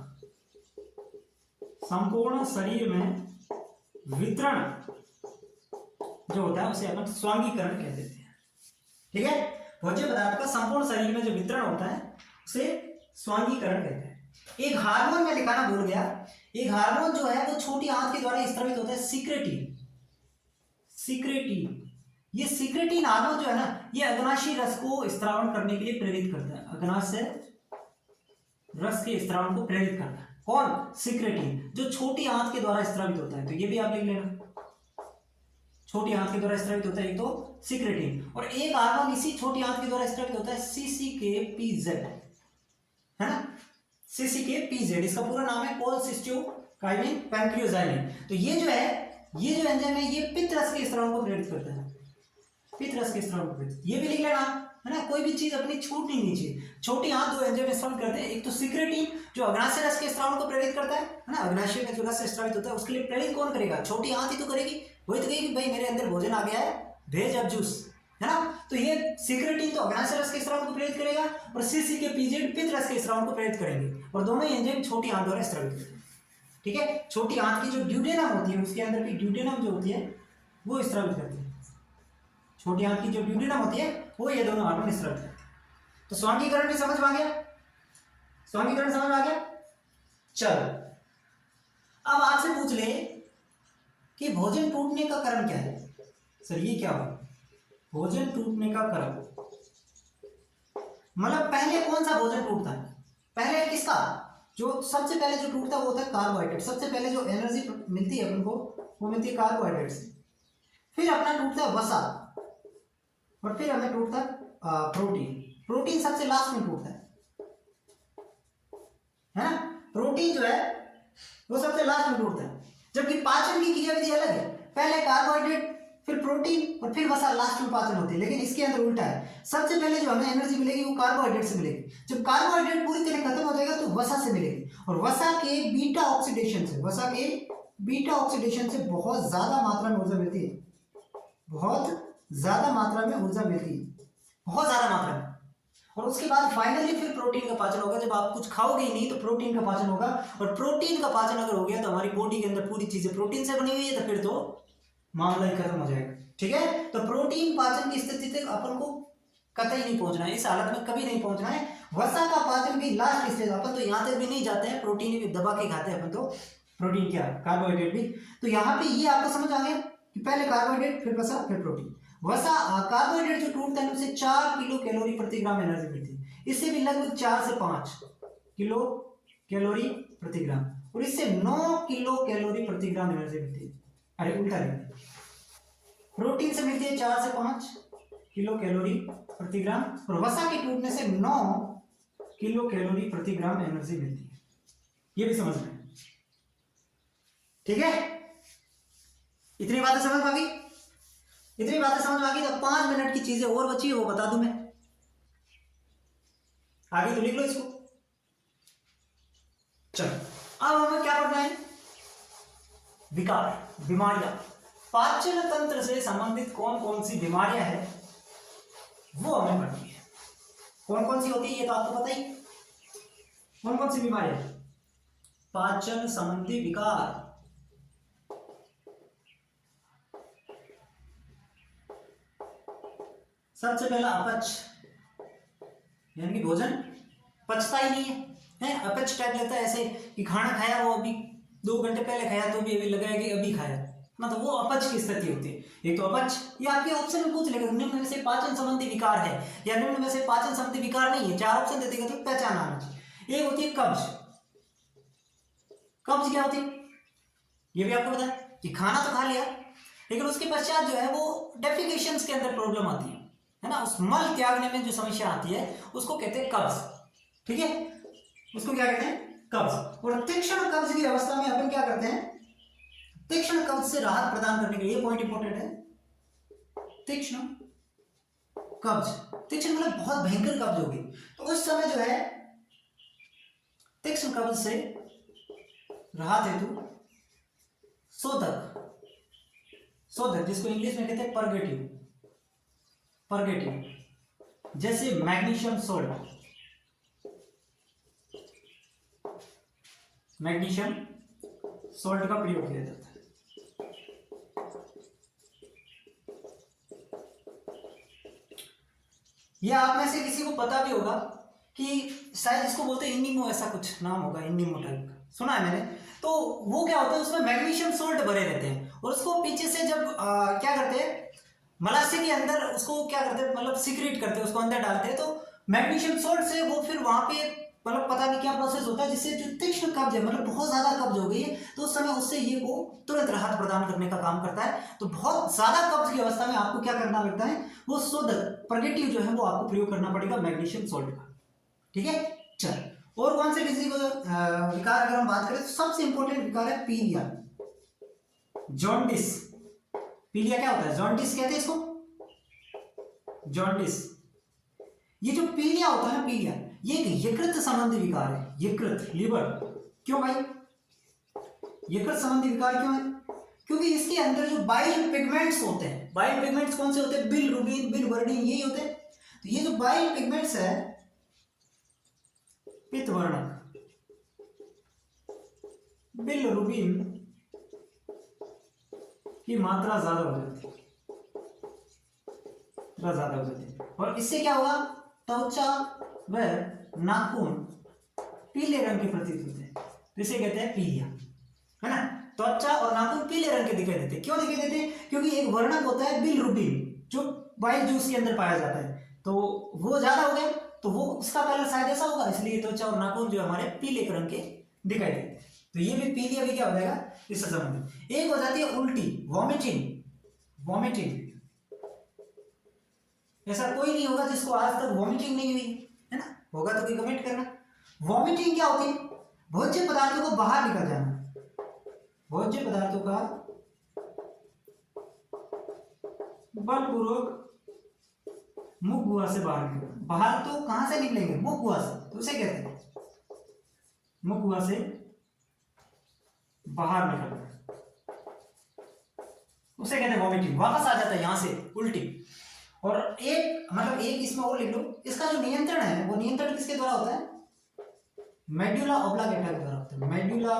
संपूर्ण शरीर में वितरण जो होता है उसे अपन स्वांगीकरण कह देते हैं। ठीक है, भोज्य पदार्थ का संपूर्ण शरीर में जो वितरण होता है उसे स्वांगीकरण कहते हैं। एक हार्मोन में लिखाना भूल गया, एक हार्मोन जो है वो छोटी आंत के द्वारा स्रावित होता है, सिक्रेटिन। सिक्रेटिन, ये सिक्रेटिन हार्मोन जो है ना, ये अग्नाशय रस को स्त्रावण करने के लिए प्रेरित करता है, अग्नाशय रस के स्त्रावण को प्रेरित करता है। कौन? सिक्रेटिन, जो छोटी आंत के द्वारा स्रावित होता है। तो ये भी आप लिख लेना, छोटी आंत के द्वारा स्रावित होता है एक तो सिक्रेटिन, और एक हार्मोन इसी छोटी आंत के द्वारा स्रावित होता है, सीसीकेपीजेड, है ना, सीसीकेपीजेड। इसका पूरा नाम है कोलसिस्टियोकाइनिन पैंक्रियोजाइनिन। तो ये जो है, ये जो एंजाइम है, ये पित्त रस के स्त्राव को प्रेरित करता है, पित्त रस के स्त्राव को प्रेरित। ये भी लिख लेना, है ना, कोई भी चीज अपनी छूटनी नहीं चाहिए। छोटी आंत दो एंजाइम स्त्रावित करते हैं, एक तो सिक्रेटिन जो अग्नाशय रस के स्त्राव को प्रेरित करता है ना, अग्नाशय में जो रस स्त्रावित होता है उसके लिए प्रेरित कौन करेगा? छोटी आंत ही तो करेगी। वही तो कहेगी भाई मेरे अंदर भोजन आ गया है, भेज अब जूस, है ना। तो ये सिक्रेटिन तो अग्नाशय रस के स्राव को प्रेरित करेगा, और सीसीकेपीजेड पित्त रस के स्राव को प्रेरित करेंगे, और दोनों ही एंजाइम छोटी आंत द्वारा स्रावित करते हैं। ठीक है, छोटी आंत की जो ड्यूडेनम होती है, उसके अंदर की ड्यूडेनम जो होती है वो स्रावित करती है। छोटी आंत की जो ड्यूडेनम होती है वो ये दोनों हार्मोन स्रावित करते हैं। तो स्वांगीकरण भी समझ में आ गया, स्वांगीकरण समझ में आ गया। चल, अब आपसे पूछ ले कि भोजन टूटने का कारण क्या है? सर ये क्या हुआ? भोजन टूटने का कारण मतलब पहले कौन सा भोजन टूटता है? पहले किसका? जो सबसे पहले जो टूटता है वो होता है कार्बोहाइड्रेट। सबसे पहले जो एनर्जी मिलती है अपन को वो मिलती है कार्बोहाइड्रेट से। फिर अपना टूटता है वसा, और फिर हमें टूटता है प्रोटीन। प्रोटीन सबसे लास्ट में टूटता है ना। प्रोटीन जो है वो सबसे लास्ट में टूटता है, जबकि पाचन की क्रियाविधि अलग है। पहले कार्बोहाइड्रेट, फिर प्रोटीन, और फिर वसा, लास्ट में पाचन होती है। लेकिन इसके अंदर उल्टा है, सबसे पहले जो हमें एनर्जी मिलेगी वो कार्बोहाइड्रेट से मिलेगी। जब कार्बोहाइड्रेट पूरी तरह खत्म हो जाएगा तो वसा से मिलेगी, और वसा के बीटा ऑक्सीडेशन से, वसा के बीटा ऑक्सीडेशन से बहुत ज्यादा मात्रा में ऊर्जा मिलती है, बहुत ज्यादा मात्रा में ऊर्जा मिलती है, बहुत ज्यादा मात्रा में। और उसके बाद फाइनली फिर प्रोटीन का पाचन होगा। जब आप कुछ खाओगे ही नहीं तो प्रोटीन का पाचन होगा, और प्रोटीन का पाचन अगर हो गया तो हमारी बॉडी के अंदर पूरी चीजें प्रोटीन से बनी हुई है, तो फिर तो मामला ही खत्म हो जाएगा। ठीक है, तो प्रोटीन पाचन की स्थिति तक अपन को कतई नहीं पहुंचना है, इस हालत में कभी नहीं पहुंचना है। वसा का पाचन भी लास्ट स्टेज, अपन तो यहाँ तक भी नहीं जाते हैं, प्रोटीन भी दबा के खाते हैं अपन तो, प्रोटीन क्या, कार्बोहाइड्रेट भी। तो यहाँ पे ये आपको समझ आ गया कि पहले कार्बोहाइड्रेट, फिर वसा, फिर प्रोटीन। वसा, कार्बोहाइड्रेट जो टूटता है उसे 4 किलो कैलोरी प्रति ग्राम एनर्जी मिलती है, इससे भी लगभग 4 से 5 किलो कैलोरी प्रति ग्राम, और इससे 9 किलो कैलोरी प्रति ग्राम एनर्जी मिलती है। अरे उल्टा नहीं, प्रोटीन से मिलती है 4 से 5 किलो कैलोरी प्रति ग्राम, और वसा के टूटने से 9 किलो कैलोरी प्रति ग्राम एनर्जी मिलती है। ये भी समझ में, ठीक है। इतनी बातें समझ में आ गई, इतनी बातें समझ में आ गई। तो 5 मिनट की चीजें और बची है वो बता दूं मैं, आगे तो लिख लो इसको। चलो, अब हमें क्या पढ़ना है? विकार, बीमारियां। पाचन तंत्र से संबंधित कौन कौन सी बीमारियां हैं वो हमें पढ़नी है। कौन कौन सी होती है ये तो आपको पता ही, कौन कौन सी बीमारियां? पाचन संबंधी विकार, सबसे पहला अपच, यानी कि भोजन पचता ही नहीं है, अपच टाइप लगता है, ऐसे कि खाना खाया वो अभी 2 घंटे पहले खाया तो भी अभी लगा है कि अभी खाया, मतलब वो अपच की स्थिति होती है। एक तो अपच, ये आपके ऑप्शन में पूछ लेगा निम्न में से पाचन संबंधी विकार है या निम्न में से पाचन संबंधी विकार नहीं है, 4 ऑप्शन दे देगा तो पहचान आना चाहिए। एक होती है कब्ज। कब्ज क्या होती है ये भी आपको पता है कि खाना तो खा लिया लेकिन उसके पश्चात जो है वो डेफिकेशंस के अंदर प्रॉब्लम आती है ना, उस मल त्यागने में जो समस्या आती है उसको कहते हैं कब्ज। ठीक है, उसको क्या कहते हैं? कब्ज। और तीक्ष्ण कब्ज की अवस्था में अपन क्या करते हैं? तीक्ष्ण कब्ज से राहत प्रदान करने के लिए, ये पॉइंट इंपॉर्टेंट है। तीक्ष्ण कब्ज, तीक्ष्ण मतलब बहुत भयंकर कब्ज होगी, तो उस समय जो है तीक्ष्ण कब्ज से राहत हेतु शोधक, शोधक जिसको इंग्लिश में कहते हैं परगेटिव, परगेटिव, जैसे मैग्नीशियम सोल्ट, मैग्नीशियम सोल्ट का प्रयोग किया जाता है। यह आप में से किसी को पता भी होगा कि शायद इसको बोलते हैं इनिमो, ऐसा कुछ नाम होगा, इनिमो टाइप का सुना है मैंने। तो वो क्या होता है, उसमें मैग्नीशियम सोल्ट भरे रहते हैं और उसको पीछे से जब क्या करते हैं, मलाशय के अंदर उसको क्या करते हैं, मतलब सीक्रेट करते हैं, उसको अंदर डालते हैं, तो मैग्नीशियम सोल्ट से वो फिर वहां पे मतलब पता नहीं क्या प्रोसेस होता है, जिससे जो तीक्ष्ण कब्ज है, मतलब बहुत ज्यादा कब्ज हो गई है, तो उस समय उससे ये वो तुरंत राहत प्रदान करने का काम करता है। तो बहुत ज्यादा कब्ज की अवस्था में आपको क्या करना लगता है, वो शोधक परगेटिव जो है वो आपको प्रयोग करना पड़ेगा मैग्नीशियम सोल्ट का। ठीक है, चल और कौन से डिजीज विकार अगर हम बात करें तो सबसे इंपॉर्टेंट विकार है पीलिया, जॉन्डिस। पीलिया क्या होता है, जॉन्डिस कहते हैं इसको, जॉन्डिस। ये जो पीलिया होता है ना, पीलिया ये एक यकृत संबंधी विकार है, यकृत, लीवर। क्यों भाई यकृत संबंधी विकार क्यों है, क्योंकि इसके अंदर जो बाइल पिगमेंट्स होते हैं, बाइल पिगमेंट्स कौन से होते हैं, बिलरुबिन, बिलवर्निन, यही होते हैं। तो ये जो बाइल पिगमेंट्स है पित्तवर्णक, बिलरुबिन की मात्रा ज्यादा हो जाती है, ज्यादा हो जाती है, और इससे क्या होगा, त्वचा व नाखून पीले रंग के प्रतीत होते हैं, तो इसे कहते हैं पीलिया, है ना। त्वचा और नाखून पीले रंग के दिखाई देते हैं, क्यों दिखाई देते हैं, क्योंकि एक वर्णक होता है बिलरुबिन जो बाइल जूस के अंदर पाया जाता है, तो वो ज्यादा हो गया, तो वो उसका कलर शायद ऐसा होगा, इसलिए त्वचा और नाखून जो हमारे पीले रंग के दिखाई देते हैं। तो ये भी पीलिया भी क्या हो जाएगा इससे संबंधित। एक हो जाती है उल्टी, वॉमिटिंग, वॉमिटिंग। ऐसा कोई नहीं होगा जिसको आज तक वॉमिटिंग नहीं हुई, है ना, होगा तो कोई कमेंट करना। वॉमिटिंग क्या होती है, भोज्य पदार्थों को बाहर निकल जाना, भोज्य पदार्थों का बलपूर्वक मुख गुहा से बाहर निकलना। बाहर तो कहां से निकलेंगे, मुख गुहा से, तो उसे कहते हैं मुख गुहा से बाहर निकलना, उसे कहते हैं वॉमिटिंग। वापस आ जाता है यहां से उल्टी। और एक मतलब एक इसमें और लिख लो, इसका जो नियंत्रण है वो नियंत्रण किसके द्वारा होता है, मेड्यूला ऑब्लांगेटा के द्वारा होता है, मेड्यूला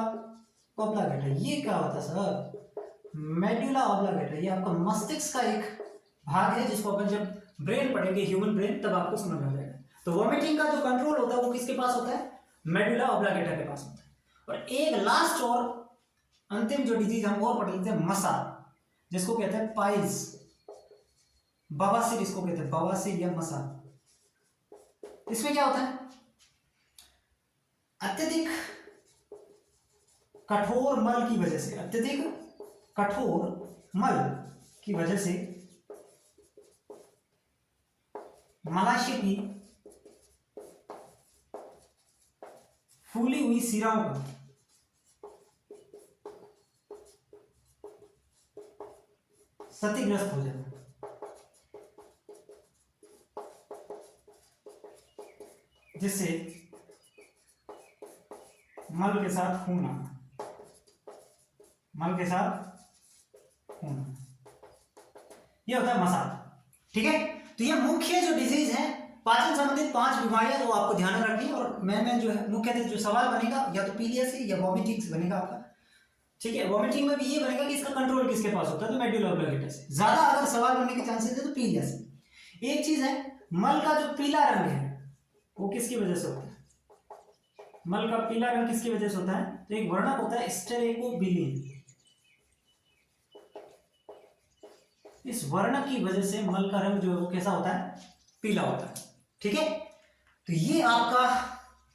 ऑब्लांगेटा। ये क्या होता है सर, मेड्यूला ऑब्लांगेटा ये आपका मस्तिष्क का एक भाग है, जिसको अपन जब ब्रेन पढ़ेंगे, ह्यूमन ब्रेन, तब आपको समझ आ जाएगा। तो वॉमिटिंग का जो कंट्रोल होता है वो किसके पास होता है, मेडुला ऑब्लांगेटा के पास होता है। और एक लास्ट और अंतिम जो डिजीज हम और पढ़ लेते हैं, मसा, जिसको कहते हैं पाइल्स, बवासीर इसको कहते हैं, बवासीर या मसा। इसमें क्या होता है, अत्यधिक कठोर मल की वजह से, अत्यधिक कठोर मल की वजह से मलाशय की फूली हुई सिराओं का क्षतिग्रस्त हो जाता है, जिससे मल के साथ खून आना, मल के साथ खून, ये होता है मसा। ठीक है, तो ये मुख्य जो डिजीज है, पाचन संबंधित 5 बीमारियां, वो आपको ध्यान में रखनी है। और मेन जो है मुख्यतः जो सवाल बनेगा या तो पीलिया से या वॉमिटिंग से बनेगा आपका। ठीक है, वॉमिटिंग में भी ये बनेगा कि इसका कंट्रोल किसके पास होता है, तो मेडुला ऑब्लांगेटा से। ज्यादा अगर सवाल बनने के चांसेस है तो पीलिया से। एक चीज है, मल का जो पीला रंग है वो किसकी वजह से होता है, मल का पीला रंग किसकी वजह से होता है, तो एक वर्णक होता है स्टेरेकोबिलिन, इस वर्णक की वजह से मल का रंग जो है वो कैसा होता है, पीला होता है। ठीक है, तो ये आपका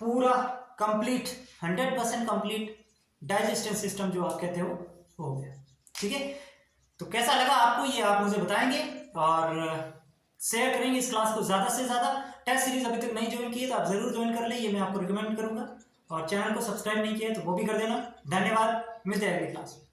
पूरा कंप्लीट 100% कंप्लीट डाइजेस्टिव सिस्टम जो आप कहते हो गया। ठीक है, तो कैसा लगा आपको ये आप मुझे बताएंगे और शेयर करेंगे इस क्लास को ज़्यादा से ज़्यादा। टेस्ट सीरीज अभी तक नहीं ज्वाइन की है तो आप ज़रूर ज्वाइन कर लें, ये मैं आपको रिकमेंड करूंगा। और चैनल को सब्सक्राइब नहीं किया है तो वो भी कर देना। धन्यवाद, मिलते हैं अगली क्लास में।